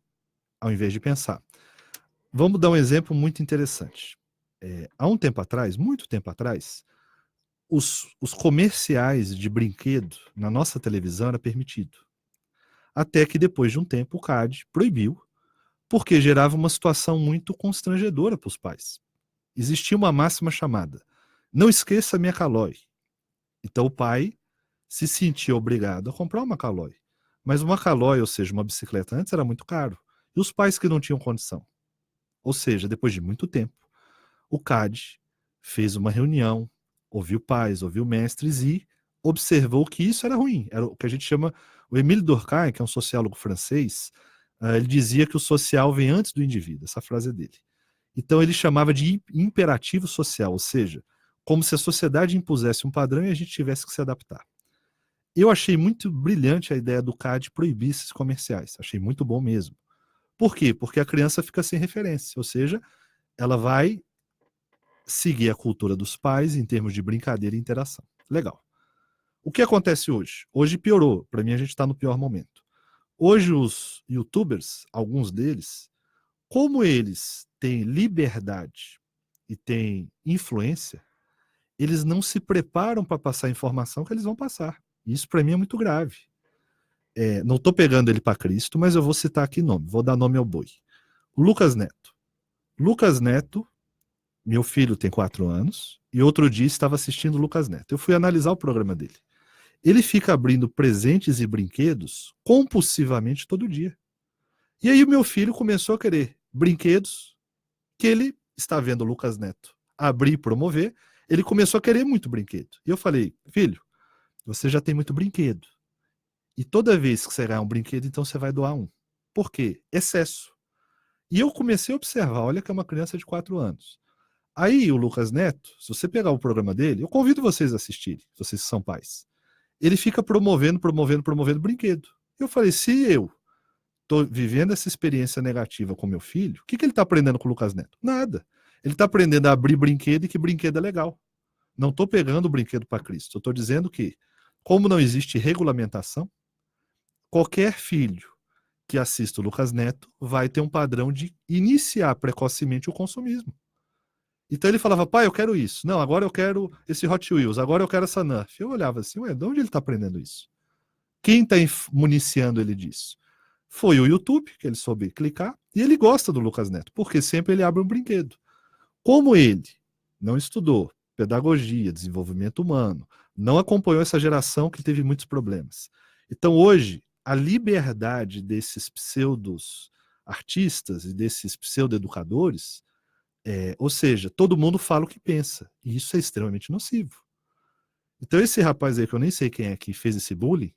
ao invés de pensar. Vamos dar um exemplo muito interessante. Há um tempo atrás, muito tempo atrás, os comerciais de brinquedo na nossa televisão era permitido. Até que depois de um tempo o CAD proibiu, porque gerava uma situação muito constrangedora para os pais. Existia uma máxima chamada: não esqueça minha Caloi. Então o pai se sentia obrigado a comprar uma Caloi. Mas uma Caloi, ou seja, uma bicicleta antes, era muito caro. E os pais que não tinham condição? Ou seja, depois de muito tempo, o CAD fez uma reunião, ouviu pais, ouviu mestres e observou que isso era ruim. Era o que a gente chama... O Émile Durkheim, que é um sociólogo francês, ele dizia que o social vem antes do indivíduo. Essa frase é dele. Então ele chamava de imperativo social, ou seja, como se a sociedade impusesse um padrão e a gente tivesse que se adaptar. Eu achei muito brilhante a ideia do CAD proibir esses comerciais. Achei muito bom mesmo. Por quê? Porque a criança fica sem referência, ou seja, ela vai seguir a cultura dos pais em termos de brincadeira e interação. Legal. O que acontece hoje? Hoje piorou. Para mim, a gente está no pior momento. Hoje, os YouTubers, alguns deles, como eles têm liberdade e têm influência, eles não se preparam para passar a informação que eles vão passar. Isso, para mim, é muito grave. Não estou pegando ele para Cristo, mas eu vou citar aqui nome. Vou dar nome ao boi. O Lucas Neto. Lucas Neto, meu filho tem 4 anos, e outro dia estava assistindo o Lucas Neto. Eu fui analisar o programa dele. Ele fica abrindo presentes e brinquedos compulsivamente todo dia. E aí o meu filho começou a querer brinquedos que ele está vendo o Lucas Neto abrir e promover. Ele começou a querer muito brinquedo. E eu falei: filho, você já tem muito brinquedo. E toda vez que você ganhar um brinquedo, então você vai doar um. Por quê? Excesso. E eu comecei a observar, olha que é uma criança de 4 anos. Aí o Lucas Neto, se você pegar o programa dele, eu convido vocês a assistirem, vocês que são pais. Ele fica promovendo brinquedo. Eu falei: se eu estou vivendo essa experiência negativa com meu filho, o que ele está aprendendo com o Lucas Neto? Nada. Ele está aprendendo a abrir brinquedo e que brinquedo é legal. Não estou pegando o brinquedo para Cristo. Eu estou dizendo que, como não existe regulamentação, qualquer filho que assista o Lucas Neto vai ter um padrão de iniciar precocemente o consumismo. Então ele falava: pai, eu quero isso. Não, agora eu quero esse Hot Wheels. Agora eu quero essa Nerf. Eu olhava assim: ué, de onde ele está aprendendo isso? Quem está municiando ele disso? Foi o YouTube, que ele soube clicar, e ele gosta do Lucas Neto, porque sempre ele abre um brinquedo. Como ele não estudou pedagogia, desenvolvimento humano, não acompanhou essa geração que teve muitos problemas. Então hoje, a liberdade desses pseudos artistas e desses pseudo-educadores, ou seja, todo mundo fala o que pensa, e isso é extremamente nocivo. Então esse rapaz aí, que eu nem sei quem é que fez esse bullying,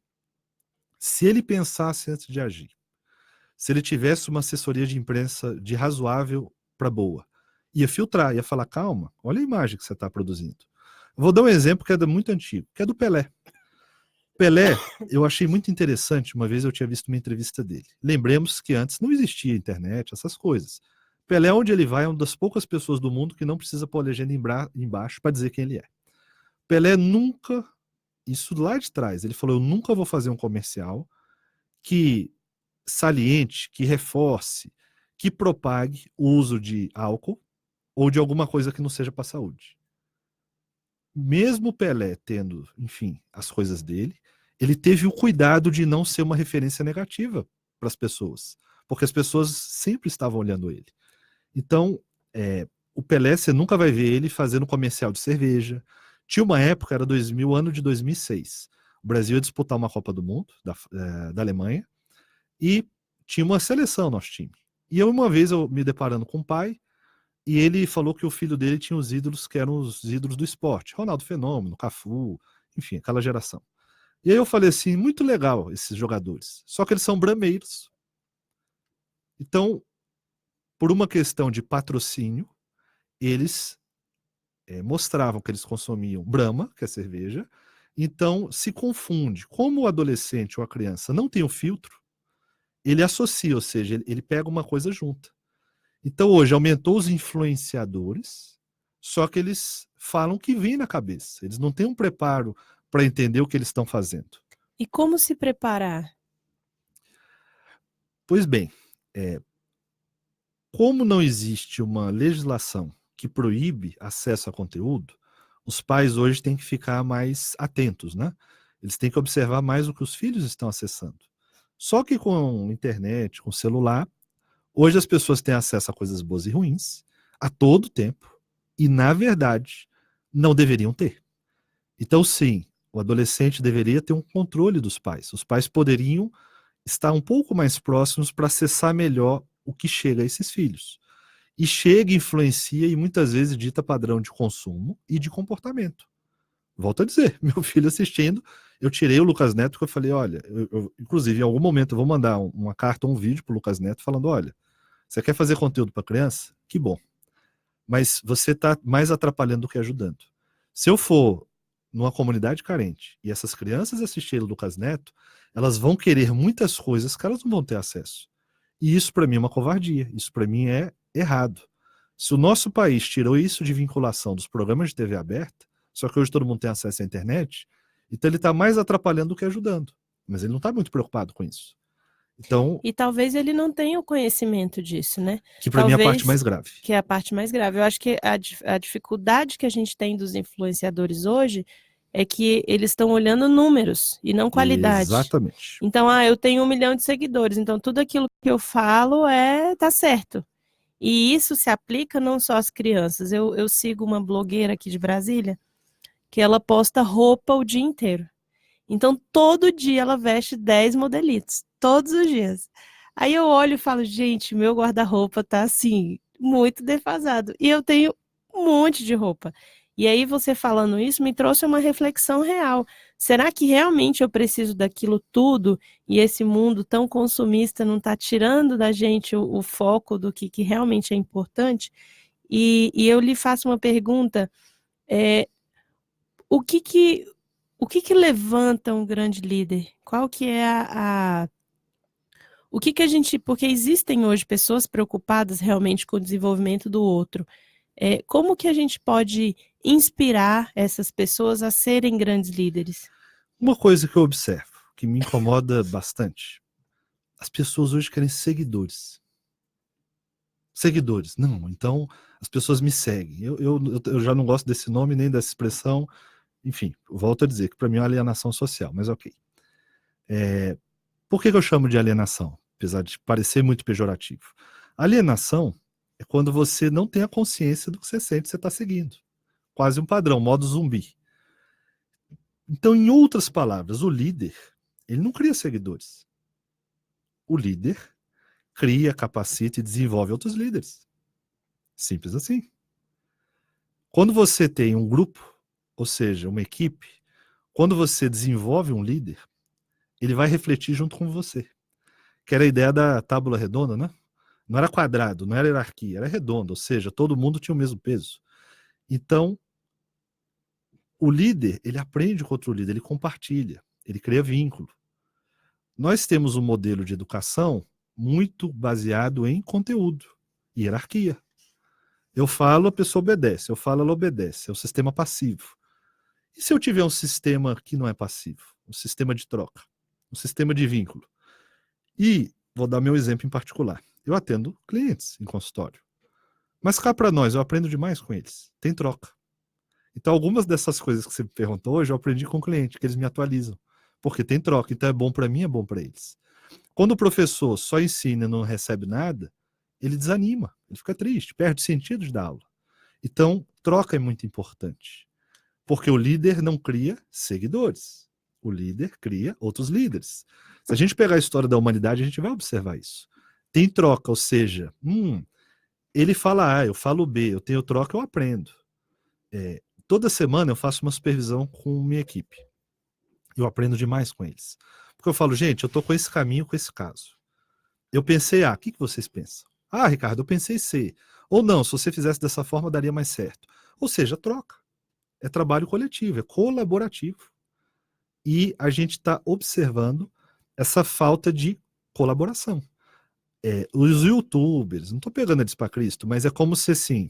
se ele pensasse antes de agir, se ele tivesse uma assessoria de imprensa de razoável para boa, ia filtrar, ia falar: calma, olha a imagem que você está produzindo. Vou dar um exemplo que é muito antigo, que é do Pelé. Pelé, eu achei muito interessante, uma vez eu tinha visto uma entrevista dele. Lembremos que antes não existia internet, essas coisas. Pelé, onde ele vai, é uma das poucas pessoas do mundo que não precisa pôr a legenda embaixo para dizer quem ele é. Pelé nunca, isso lá de trás, ele falou: eu nunca vou fazer um comercial que saliente, que reforce, que propague o uso de álcool ou de alguma coisa que não seja para a saúde. Mesmo Pelé tendo, enfim, as coisas dele, ele teve o cuidado de não ser uma referência negativa para as pessoas, porque as pessoas sempre estavam olhando ele. Então, o Pelé, você nunca vai ver ele fazendo comercial de cerveja. Tinha uma época, era ano de 2006. O Brasil ia disputar uma Copa do Mundo, da Alemanha, e tinha uma seleção, nosso time. E uma vez eu me deparando com o pai, e ele falou que o filho dele tinha os ídolos que eram os ídolos do esporte. Ronaldo Fenômeno, Cafu, enfim, aquela geração. E aí eu falei assim: muito legal esses jogadores, só que eles são brameiros. Então, por uma questão de patrocínio, eles mostravam que eles consumiam Brahma, que é cerveja. Então, se confunde. Como o adolescente ou a criança não tem o filtro, ele associa, ou seja, ele pega uma coisa junta. Então, hoje, aumentou os influenciadores, só que eles falam o que vem na cabeça. Eles não têm um preparo para entender o que eles estão fazendo. E como se preparar? Pois bem, como não existe uma legislação que proíbe acesso a conteúdo, os pais hoje têm que ficar mais atentos, né? Eles têm que observar mais o que os filhos estão acessando. Só que com internet, com celular, hoje as pessoas têm acesso a coisas boas e ruins a todo tempo e, na verdade, não deveriam ter. Então, sim, o adolescente deveria ter um controle dos pais. Os pais poderiam estar um pouco mais próximos para acessar melhor o que chega a esses filhos. E chega, influencia e muitas vezes dita padrão de consumo e de comportamento. Volto a dizer, meu filho assistindo, eu tirei o Lucas Neto porque eu falei, olha, inclusive em algum momento eu vou mandar uma carta ou um vídeo pro Lucas Neto falando, olha, você quer fazer conteúdo para criança? Que bom. Mas você está mais atrapalhando do que ajudando. Se eu for numa comunidade carente e essas crianças assistirem o Lucas Neto, elas vão querer muitas coisas que elas não vão ter acesso. E isso para mim é uma covardia, isso para mim é errado. Se o nosso país tirou isso de vinculação dos programas de TV aberta, só que hoje todo mundo tem acesso à internet, então ele está mais atrapalhando do que ajudando. Mas ele não está muito preocupado com isso. Então, E talvez ele não tenha o conhecimento disso, né? que para mim é a Talvez- parte mais grave. Que é a parte mais grave. Eu acho que a dificuldade que a gente tem dos influenciadores hoje é que eles estão olhando números e não qualidade. Exatamente. Então, eu tenho 1 milhão de seguidores, então tudo aquilo que eu falo tá certo. E isso se aplica não só às crianças. Eu sigo uma blogueira aqui de Brasília que ela posta roupa o dia inteiro. Então, todo dia ela veste 10 modelitos, todos os dias. Aí eu olho e falo, gente, meu guarda-roupa tá assim, muito defasado. E eu tenho um monte de roupa. E aí você falando isso me trouxe uma reflexão real. Será que realmente eu preciso daquilo tudo e esse mundo tão consumista não está tirando da gente o foco do que realmente é importante? E eu lhe faço uma pergunta, o que levanta um grande líder? Qual que é o que a gente... Porque existem hoje pessoas preocupadas realmente com o desenvolvimento do outro. Como que a gente pode inspirar essas pessoas a serem grandes líderes? Uma coisa que eu observo, que me incomoda bastante, as pessoas hoje querem seguidores. Seguidores, não, então as pessoas me seguem. Eu já não gosto desse nome nem dessa expressão, enfim, volto a dizer que para mim é uma alienação social, mas ok. Por que eu chamo de alienação? Apesar de parecer muito pejorativo. Alienação é quando você não tem a consciência do que você sente, você está seguindo. Quase um padrão, modo zumbi. Então, em outras palavras, o líder, ele não cria seguidores. O líder cria, capacita e desenvolve outros líderes. Simples assim. Quando você tem um grupo, ou seja, uma equipe, quando você desenvolve um líder, ele vai refletir junto com você. Que era a ideia da tábua redonda, né? Não era quadrado, não era hierarquia, era redonda, ou seja, todo mundo tinha o mesmo peso. Então, o líder, ele aprende com outro líder, ele compartilha, ele cria vínculo. Nós temos um modelo de educação muito baseado em conteúdo, hierarquia. Eu falo, a pessoa obedece, eu falo, ela obedece, é um sistema passivo. E se eu tiver um sistema que não é passivo? Um sistema de troca, um sistema de vínculo. E, vou dar meu exemplo em particular, eu atendo clientes em consultório. Mas cá para nós, eu aprendo demais com eles, tem troca. Então, algumas dessas coisas que você me perguntou hoje, eu aprendi com o cliente, que eles me atualizam. Porque tem troca, então é bom para mim, é bom para eles. Quando o professor só ensina e não recebe nada, ele desanima, ele fica triste, perde o sentido de dar aula. Então, troca é muito importante. Porque o líder não cria seguidores. O líder cria outros líderes. Se a gente pegar a história da humanidade, a gente vai observar isso. Tem troca, ou seja, ele fala A, eu falo B, eu tenho troca, eu aprendo. Toda semana eu faço uma supervisão com minha equipe. Eu aprendo demais com eles. Porque eu falo, gente, eu estou com esse caminho, com esse caso. Eu pensei A, o que vocês pensam? Ah, Ricardo, eu pensei C. Ou não, se você fizesse dessa forma, daria mais certo. Ou seja, troca. É trabalho coletivo, é colaborativo. E a gente está observando essa falta de colaboração. Os youtubers, não estou pegando eles para Cristo, mas é como se assim,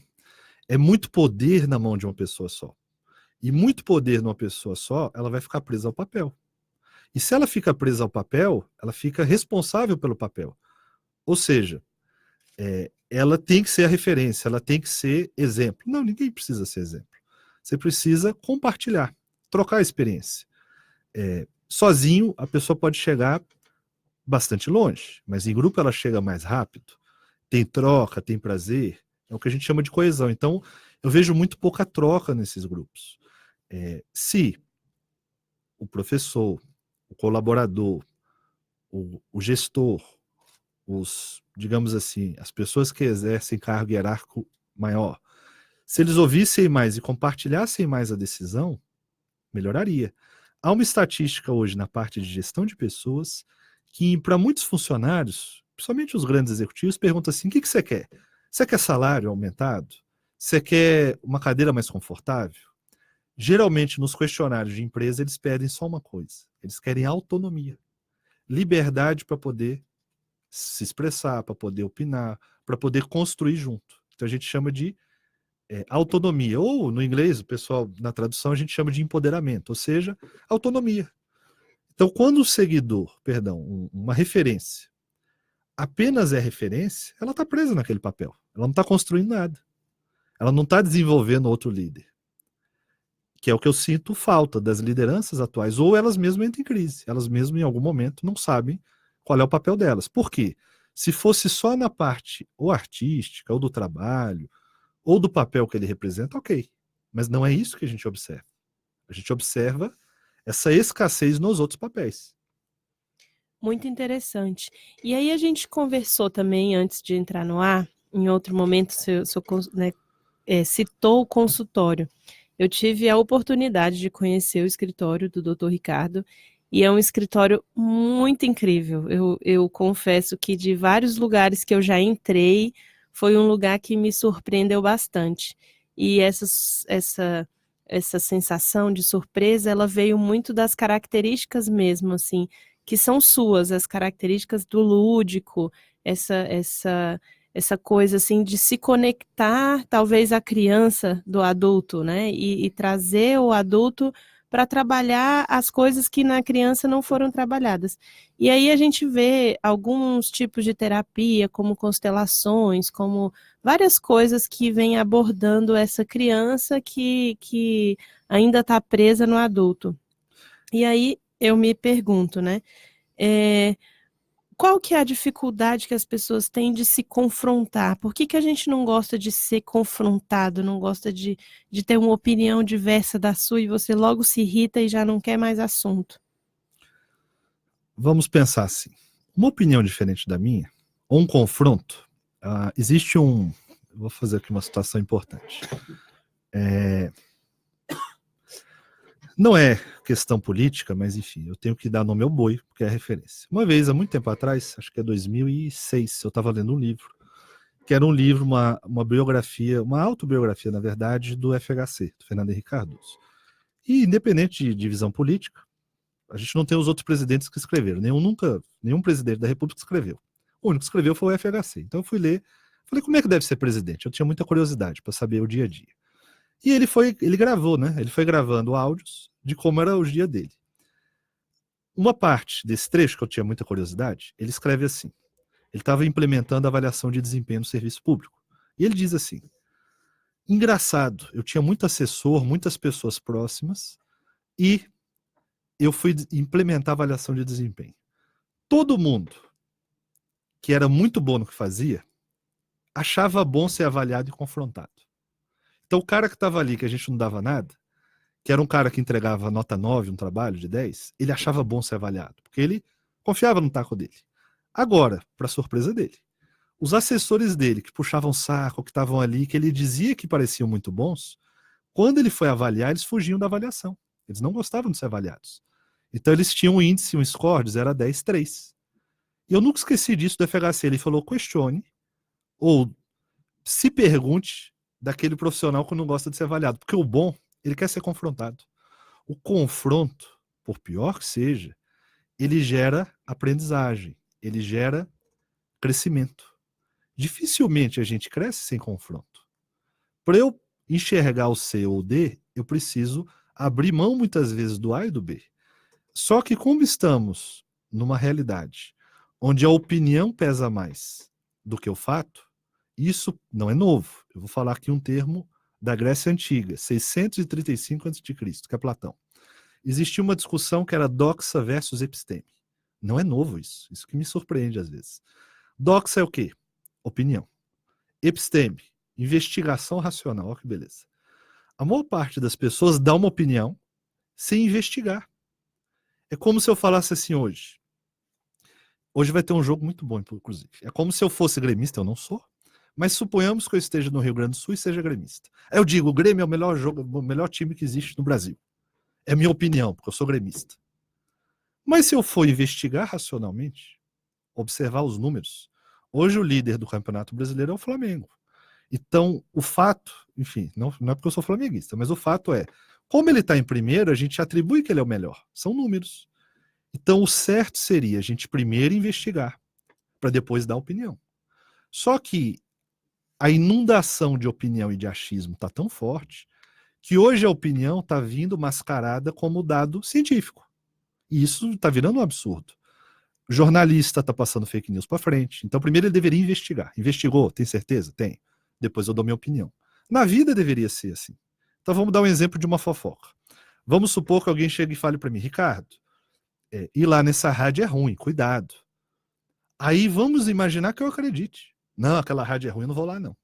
é muito poder na mão de uma pessoa só. E muito poder numa pessoa só, ela vai ficar presa ao papel. E se ela fica presa ao papel, ela fica responsável pelo papel. Ou seja, ela tem que ser a referência, ela tem que ser exemplo. Não, ninguém precisa ser exemplo. Você precisa compartilhar, trocar a experiência. Sozinho, a pessoa pode chegar bastante longe, mas em grupo ela chega mais rápido, tem troca, tem prazer, é o que a gente chama de coesão. Então, eu vejo muito pouca troca nesses grupos. Se o professor, o colaborador, o gestor, digamos assim, as pessoas que exercem cargo hierárquico maior, se eles ouvissem mais e compartilhassem mais a decisão, melhoraria. Há uma estatística hoje na parte de gestão de pessoas que, para muitos funcionários, principalmente os grandes executivos, perguntam assim: o que você quer? Você quer salário aumentado? Você quer uma cadeira mais confortável? Geralmente, nos questionários de empresa, eles pedem só uma coisa: eles querem autonomia, liberdade para poder se expressar, para poder opinar, para poder construir junto. Então, a gente chama de autonomia, ou no inglês, o pessoal, na tradução, a gente chama de empoderamento, ou seja, autonomia. Então, quando o seguidor, uma referência, apenas é referência, ela está presa naquele papel. Ela não está construindo nada. Ela não está desenvolvendo outro líder. Que é o que eu sinto falta das lideranças atuais, ou elas mesmas entram em crise. Elas mesmas, em algum momento, não sabem qual é o papel delas. Por quê? Se fosse só na parte ou artística, ou do trabalho, ou do papel que ele representa, ok. Mas não é isso que a gente observa. A gente observa essa escassez nos outros papéis. Muito interessante. E aí a gente conversou também, antes de entrar no ar, em outro momento, citou o consultório. Eu tive a oportunidade de conhecer o escritório do Dr. Ricardo, e é um escritório muito incrível. Eu confesso que de vários lugares que eu já entrei, foi um lugar que me surpreendeu bastante. E essa sensação de surpresa, ela veio muito das características mesmo, assim, que são suas, as características do lúdico, essa coisa assim de se conectar, talvez, à criança do adulto, né? E trazer o adulto para trabalhar as coisas que na criança não foram trabalhadas. E aí a gente vê alguns tipos de terapia, como constelações, como várias coisas que vêm abordando essa criança que ainda está presa no adulto. E aí eu me pergunto, né? Qual que é a dificuldade que as pessoas têm de se confrontar? Por que a gente não gosta de ser confrontado, não gosta de ter uma opinião diversa da sua e você logo se irrita e já não quer mais assunto? Vamos pensar assim. Uma opinião diferente da minha, ou um confronto, existe vou fazer aqui uma situação importante. Não é questão política, mas enfim, eu tenho que dar nome ao boi, porque é referência. Uma vez, há muito tempo atrás, acho que é 2006, eu estava lendo um livro, que era um livro, uma biografia, uma autobiografia, na verdade, do FHC, do Fernando Henrique Cardoso. E independente de divisão política, a gente não tem os outros presidentes que escreveram, nenhum presidente da República escreveu. O único que escreveu foi o FHC. Então eu fui ler, falei, como é que deve ser presidente? Eu tinha muita curiosidade para saber o dia a dia. E ele gravou, né? Ele foi gravando áudios de como era o dia dele. Uma parte desse trecho, que eu tinha muita curiosidade, ele escreve assim. Ele estava implementando a avaliação de desempenho no serviço público. E ele diz assim: engraçado, eu tinha muito assessor, muitas pessoas próximas, e eu fui implementar a avaliação de desempenho. Todo mundo que era muito bom no que fazia, achava bom ser avaliado e confrontado. Então o cara que estava ali, que a gente não dava nada, que era um cara que entregava nota 9, um trabalho de 10, ele achava bom ser avaliado, porque ele confiava no taco dele. Agora, para surpresa dele, os assessores dele, que puxavam saco, que estavam ali, que ele dizia que pareciam muito bons, quando ele foi avaliar, eles fugiam da avaliação. Eles não gostavam de ser avaliados. Então eles tinham um índice, um score de 0 a 10, 3. E eu nunca esqueci disso do FHC. Ele falou, questione, ou se pergunte daquele profissional que não gosta de ser avaliado. Porque o bom, ele quer ser confrontado. O confronto, por pior que seja, ele gera aprendizagem, ele gera crescimento. Dificilmente a gente cresce sem confronto. Para eu enxergar o C ou o D, eu preciso abrir mão muitas vezes do A e do B. Só que como estamos numa realidade onde a opinião pesa mais do que o fato, isso não é novo. Eu vou falar aqui um termo da Grécia Antiga, 635 a.C., que é Platão. Existia uma discussão que era doxa versus episteme. Não é novo isso. Isso que me surpreende às vezes. Doxa é o quê? Opinião. Episteme, investigação racional. Olha que beleza. A maior parte das pessoas dá uma opinião sem investigar. É como se eu falasse assim hoje. Hoje vai ter um jogo muito bom, inclusive. É como se eu fosse gremista, eu não sou. Mas suponhamos que eu esteja no Rio Grande do Sul e seja gremista. Aí eu digo, o Grêmio é o melhor jogo, o melhor time que existe no Brasil. É minha opinião, porque eu sou gremista. Mas se eu for investigar racionalmente, observar os números, hoje o líder do Campeonato Brasileiro é o Flamengo. Então, o fato, enfim, não é porque eu sou flamenguista, mas o fato é, como ele está em primeiro, a gente atribui que ele é o melhor. São números. Então, o certo seria a gente primeiro investigar, para depois dar opinião. Só que a inundação de opinião e de achismo está tão forte que hoje a opinião está vindo mascarada como dado científico. E isso está virando um absurdo. O jornalista está passando fake news para frente. Então, primeiro ele deveria investigar. Investigou? Tem certeza? Tem. Depois eu dou minha opinião. Na vida deveria ser assim. Então, vamos dar um exemplo de uma fofoca. Vamos supor que alguém chegue e fale para mim, Ricardo, ir lá nessa rádio é ruim, cuidado. Aí vamos imaginar que eu acredite. Não, aquela rádio é ruim, eu não vou lá, não.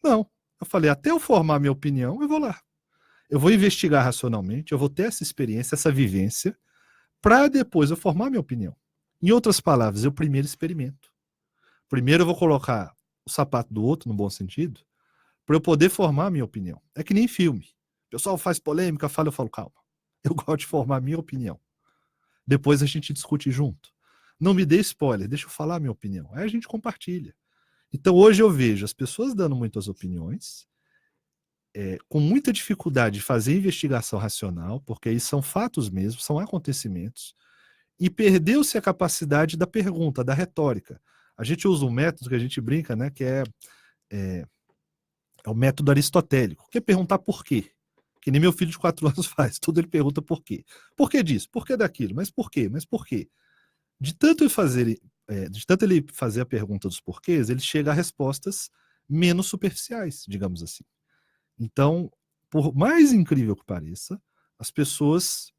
Não. Eu falei, até eu formar minha opinião, eu vou lá. Eu vou investigar racionalmente, eu vou ter essa experiência, essa vivência, para depois eu formar minha opinião. Em outras palavras, eu primeiro experimento. Primeiro eu vou colocar o sapato do outro, no bom sentido, para eu poder formar minha opinião. É que nem filme. O pessoal faz polêmica, eu falo, calma. Eu gosto de formar minha opinião. Depois a gente discute junto. Não me dê spoiler, deixa eu falar minha opinião. Aí a gente compartilha. Então hoje eu vejo as pessoas dando muitas opiniões, com muita dificuldade de fazer investigação racional, porque aí são fatos mesmo, são acontecimentos, e perdeu-se a capacidade da pergunta, da retórica. A gente usa um método que a gente brinca, né, que é o método aristotélico, que é perguntar por quê. Que nem meu filho de 4 anos faz, tudo ele pergunta por quê. Por que disso? Por que daquilo? Mas por quê? Mas por quê? De tanto ele fazer a pergunta dos porquês, ele chega a respostas menos superficiais, digamos assim. Então, por mais incrível que pareça, as pessoas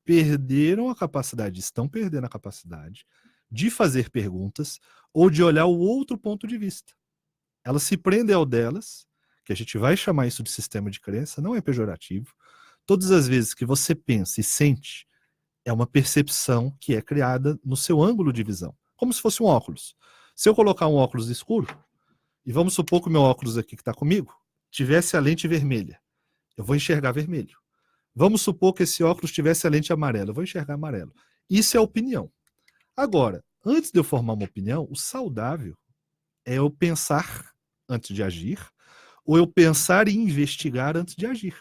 estão perdendo a capacidade de fazer perguntas ou de olhar o outro ponto de vista. Elas se prendem ao delas, que a gente vai chamar isso de sistema de crença, não é pejorativo. Todas as vezes que você pensa e sente, é uma percepção que é criada no seu ângulo de visão, como se fosse um óculos. Se eu colocar um óculos escuro, e vamos supor que o meu óculos aqui que está comigo tivesse a lente vermelha, eu vou enxergar vermelho. Vamos supor que esse óculos tivesse a lente amarela, eu vou enxergar amarelo. Isso é opinião. Agora, antes de eu formar uma opinião, o saudável é eu pensar antes de agir, ou eu pensar e investigar antes de agir.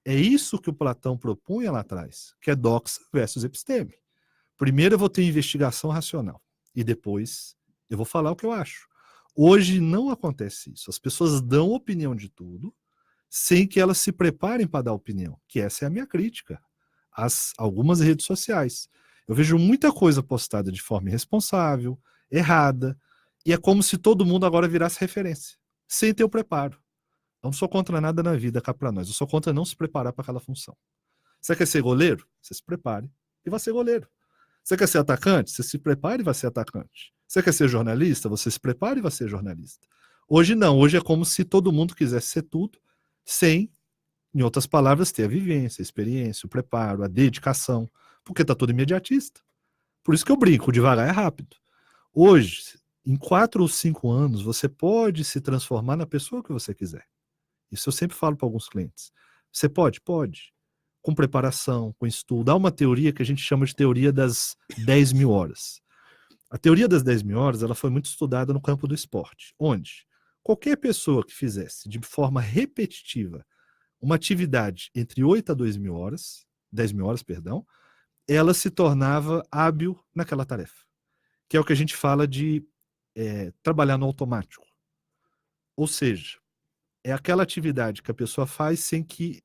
É isso que o Platão propunha lá atrás, que é doxa versus episteme. Primeiro eu vou ter investigação racional, e depois eu vou falar o que eu acho. Hoje não acontece isso. As pessoas dão opinião de tudo, sem que elas se preparem para dar opinião, que essa é a minha crítica às algumas redes sociais. Eu vejo muita coisa postada de forma irresponsável, errada, e é como se todo mundo agora virasse referência, sem ter o preparo. Eu não sou contra nada na vida cá para nós, eu sou contra não se preparar para aquela função. Você quer ser goleiro? Você se prepare e vai ser goleiro. Você quer ser atacante? Você se prepare e vai ser atacante. Você quer ser jornalista? Você se prepare e vai ser jornalista. Hoje não, hoje é como se todo mundo quisesse ser tudo, sem, em outras palavras, ter a vivência, a experiência, o preparo, a dedicação, porque está todo imediatista. Por isso que eu brinco, devagar é rápido. Hoje, em 4 ou 5 anos, você pode se transformar na pessoa que você quiser. Isso eu sempre falo para alguns clientes. Você pode? Pode. Com preparação, com estudo. Há uma teoria que a gente chama de teoria das 10.000 horas. A teoria das 10.000 horas ela foi muito estudada no campo do esporte, onde qualquer pessoa que fizesse de forma repetitiva uma atividade entre 8 a 2.000 horas, 10.000 horas, perdão, ela se tornava hábil naquela tarefa. Que é o que a gente fala de trabalhar no automático. Ou seja, é aquela atividade que a pessoa faz sem que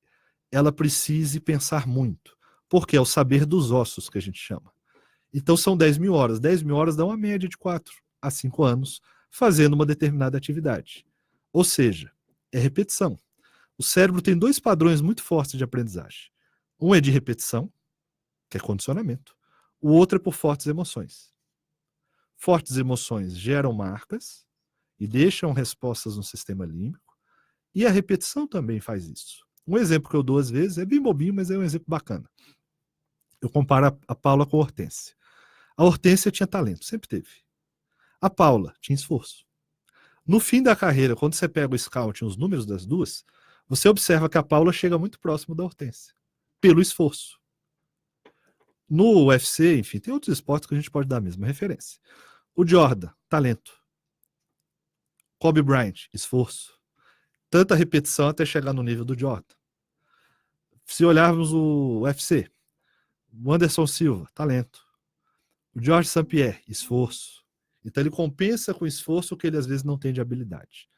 ela precise pensar muito. Porque é o saber dos ossos que a gente chama. Então são 10.000 horas. 10.000 horas dá uma média de 4 a 5 anos fazendo uma determinada atividade. Ou seja, é repetição. O cérebro tem 2 padrões muito fortes de aprendizagem. Um é de repetição, que é condicionamento. O outro é por fortes emoções. Fortes emoções geram marcas e deixam respostas no sistema límbico, e a repetição também faz isso. Um exemplo que eu dou às vezes é bem bobinho, mas é um exemplo bacana. Eu comparo a Paula com a Hortência. A Hortência tinha talento, sempre teve. A Paula tinha esforço. No fim da carreira, quando você pega o scout e os números das duas, você observa que a Paula chega muito próximo da Hortência, pelo esforço. No UFC, enfim, tem outros esportes que a gente pode dar a mesma referência. O Jordan, talento. Kobe Bryant, esforço. Tanta repetição até chegar no nível do Jordan. Se olharmos o UFC, o Anderson Silva, talento. O George St. Pierre, esforço. Então ele compensa com esforço o que ele às vezes não tem de habilidade.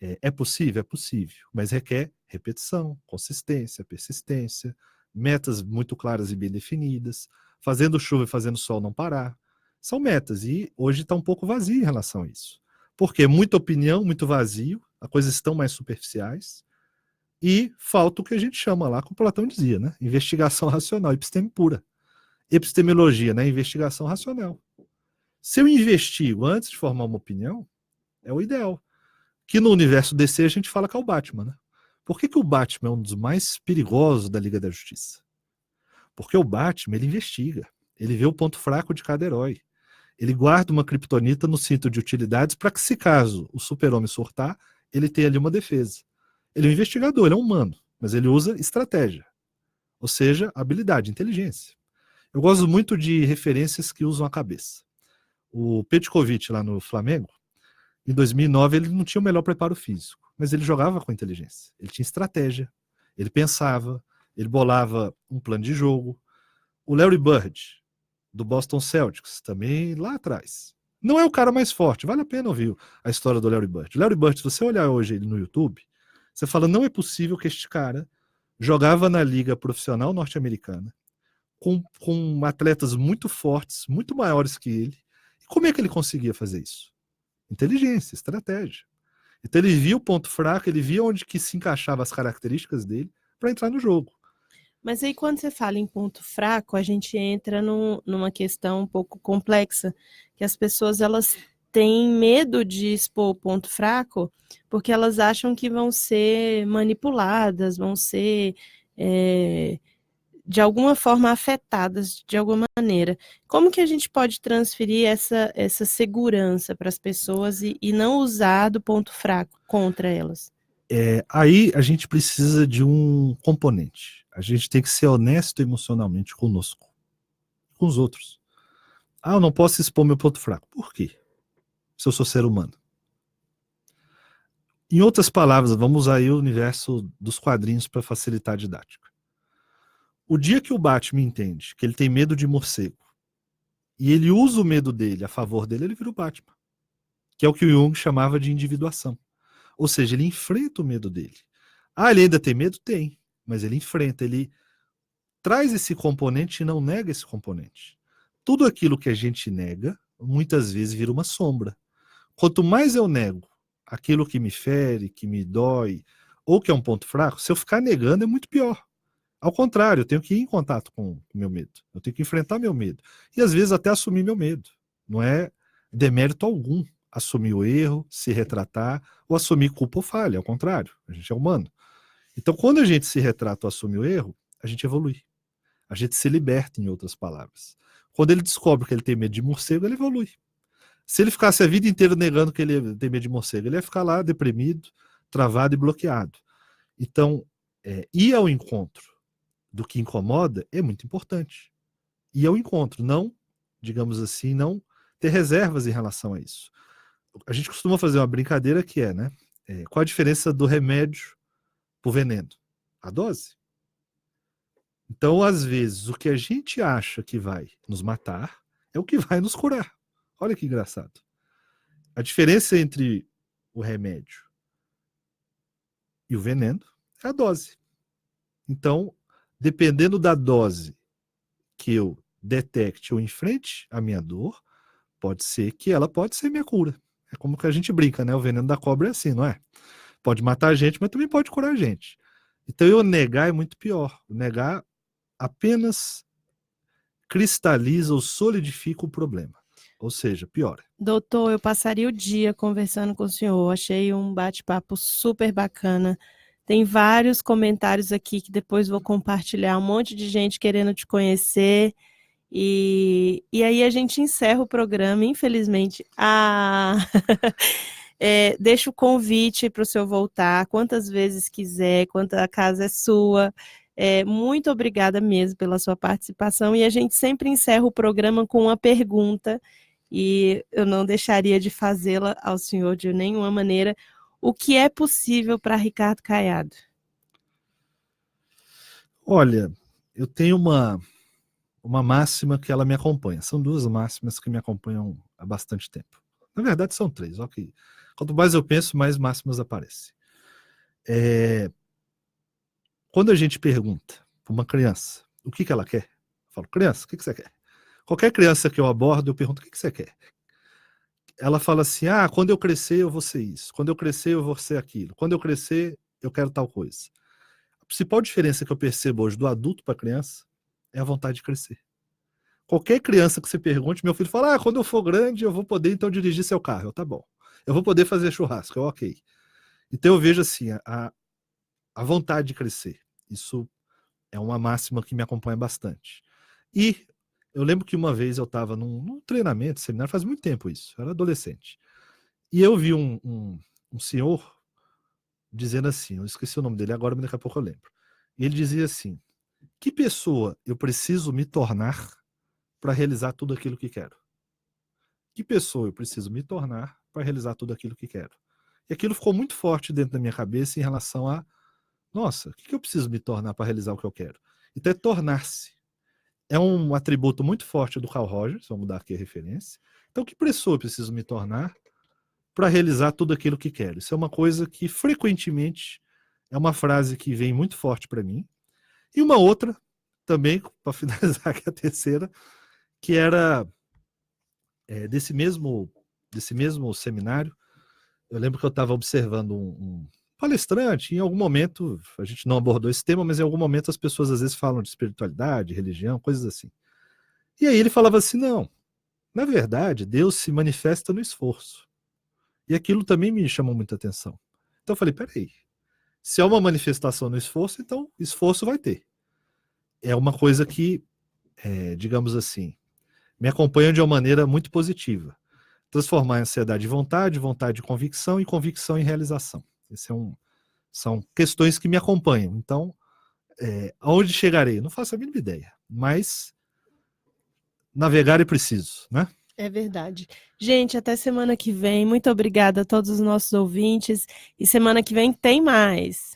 É possível? É possível, mas requer repetição, consistência, persistência, metas muito claras e bem definidas, fazendo chuva e fazendo sol não parar. São metas, e hoje está um pouco vazio em relação a isso. Porque muita opinião, muito vazio, as coisas estão mais superficiais, e falta o que a gente chama lá, como Platão dizia, né? Investigação racional, episteme pura. Epistemologia, né? Investigação racional. Se eu investigo antes de formar uma opinião, é o ideal. Que no universo DC a gente fala que é o Batman, né? Por que o Batman é um dos mais perigosos da Liga da Justiça? Porque o Batman, ele investiga. Ele vê o ponto fraco de cada herói. Ele guarda uma criptonita no cinto de utilidades para que, se caso o super-homem surtar, ele tenha ali uma defesa. Ele é um investigador, ele é um humano, mas ele usa estratégia. Ou seja, habilidade, inteligência. Eu gosto muito de referências que usam a cabeça. O Petkovic, lá no Flamengo, em 2009, ele não tinha o melhor preparo físico, mas ele jogava com inteligência. Ele tinha estratégia, ele pensava, ele bolava um plano de jogo. O Larry Bird, do Boston Celtics, também lá atrás. Não é o cara mais forte, vale a pena ouvir a história do Larry Bird. O Larry Bird, se você olhar hoje ele no YouTube, você fala, não é possível que este cara jogava na liga profissional norte-americana, com atletas muito fortes, muito maiores que ele. E como é que ele conseguia fazer isso? Inteligência, estratégia. Então ele via o ponto fraco, ele via onde que se encaixavam as características dele para entrar no jogo. Mas aí quando você fala em ponto fraco, a gente entra numa questão um pouco complexa, que as pessoas elas têm medo de expor o ponto fraco, porque elas acham que vão ser manipuladas, vão ser de alguma forma afetadas de alguma maneira. Como que a gente pode transferir essa segurança para as pessoas e não usar do ponto fraco contra elas? Aí a gente precisa de um componente. A gente tem que ser honesto emocionalmente conosco, com os outros. Eu não posso expor meu ponto fraco. Por quê? Se eu sou ser humano. Em outras palavras, vamos usar aí o universo dos quadrinhos para facilitar a didática. O dia que o Batman entende que ele tem medo de morcego e ele usa o medo dele a favor dele, ele vira o Batman. Que é o que o Jung chamava de individuação. Ou seja, ele enfrenta o medo dele. Ele ainda tem medo? Tem. Mas ele enfrenta, ele traz esse componente e não nega esse componente. Tudo aquilo que a gente nega, muitas vezes vira uma sombra. Quanto mais eu nego aquilo que me fere, que me dói, ou que é um ponto fraco, se eu ficar negando é muito pior. Ao contrário, eu tenho que ir em contato com o meu medo. Eu tenho que enfrentar meu medo. E às vezes até assumir meu medo. Não é demérito algum assumir o erro, se retratar, ou assumir culpa ou falha. Ao contrário, a gente é humano. Então, quando a gente se retrata ou assume o erro, a gente evolui. A gente se liberta, em outras palavras. Quando ele descobre que ele tem medo de morcego, ele evolui. Se ele ficasse a vida inteira negando que ele tem medo de morcego, ele ia ficar lá deprimido, travado e bloqueado. Então, ir ao encontro do que incomoda é muito importante. Ir ao encontro, não, digamos assim, não ter reservas em relação a isso. A gente costuma fazer uma brincadeira que né? Qual a diferença do remédio para o veneno? A dose. Então, às vezes, o que a gente acha que vai nos matar é o que vai nos curar. Olha que engraçado. A diferença entre o remédio e o veneno é a dose. Então, dependendo da dose que eu detecte ou enfrente a minha dor, pode ser que ela pode ser minha cura. É como que a gente brinca, né? O veneno da cobra é assim, não é? Pode matar a gente, mas também pode curar a gente. Então, eu negar é muito pior. Negar apenas cristaliza ou solidifica o problema. Ou seja, piora. Doutor, eu passaria o dia conversando com o senhor. Achei um bate-papo super bacana. Tem vários comentários aqui que depois vou compartilhar. Um monte de gente querendo te conhecer. E aí a gente encerra o programa, infelizmente. Deixa o convite para o senhor voltar quantas vezes quiser, a casa é sua. Muito obrigada mesmo pela sua participação. E a gente sempre encerra o programa com uma pergunta. E eu não deixaria de fazê-la ao senhor de nenhuma maneira. O que é possível para Ricardo Caiado? Olha, eu tenho uma máxima que ela me acompanha. São duas máximas que me acompanham há bastante tempo. Na verdade, são três. Ok. Quanto mais eu penso, mais máximas aparecem. Quando a gente pergunta para uma criança o que ela quer, eu falo, criança, o que você quer? Qualquer criança que eu abordo, eu pergunto, o que você quer? Ela fala assim, quando eu crescer eu vou ser isso, quando eu crescer eu vou ser aquilo, quando eu crescer eu quero tal coisa. A principal diferença que eu percebo hoje do adulto para a criança é a vontade de crescer. Qualquer criança que você pergunte, meu filho fala, quando eu for grande eu vou poder então dirigir seu carro. Tá bom. Eu vou poder fazer churrasco. Ok. Então eu vejo assim, a vontade de crescer. Isso é uma máxima que me acompanha bastante. E eu lembro que uma vez eu estava num treinamento, seminário, faz muito tempo isso, eu era adolescente. E eu vi um senhor dizendo assim, eu esqueci o nome dele agora, mas daqui a pouco eu lembro. E ele dizia assim, que pessoa eu preciso me tornar para realizar tudo aquilo que quero? Que pessoa eu preciso me tornar para realizar tudo aquilo que quero? E aquilo ficou muito forte dentro da minha cabeça em relação a, nossa, o que eu preciso me tornar para realizar o que eu quero? Então é tornar-se. É um atributo muito forte do Carl Rogers, vamos dar aqui a referência. Então, que pessoa eu preciso me tornar para realizar tudo aquilo que quero? Isso é uma coisa que frequentemente é uma frase que vem muito forte para mim. E uma outra, também, para finalizar aqui a terceira, que era desse mesmo seminário. Eu lembro que eu estava observando um palestrante, em algum momento, a gente não abordou esse tema, mas em algum momento as pessoas às vezes falam de espiritualidade, religião, coisas assim. E aí ele falava assim, não, na verdade, Deus se manifesta no esforço. E aquilo também me chamou muita atenção. Então eu falei, peraí, se é uma manifestação no esforço, então esforço vai ter. É uma coisa que, digamos assim, me acompanha de uma maneira muito positiva. Transformar a ansiedade em vontade, vontade em convicção e convicção em realização. São questões que me acompanham. Então, aonde chegarei? Não faço a mínima ideia, mas navegar é preciso, né? É verdade. Gente, até semana que vem. Muito obrigada a todos os nossos ouvintes. E semana que vem tem mais.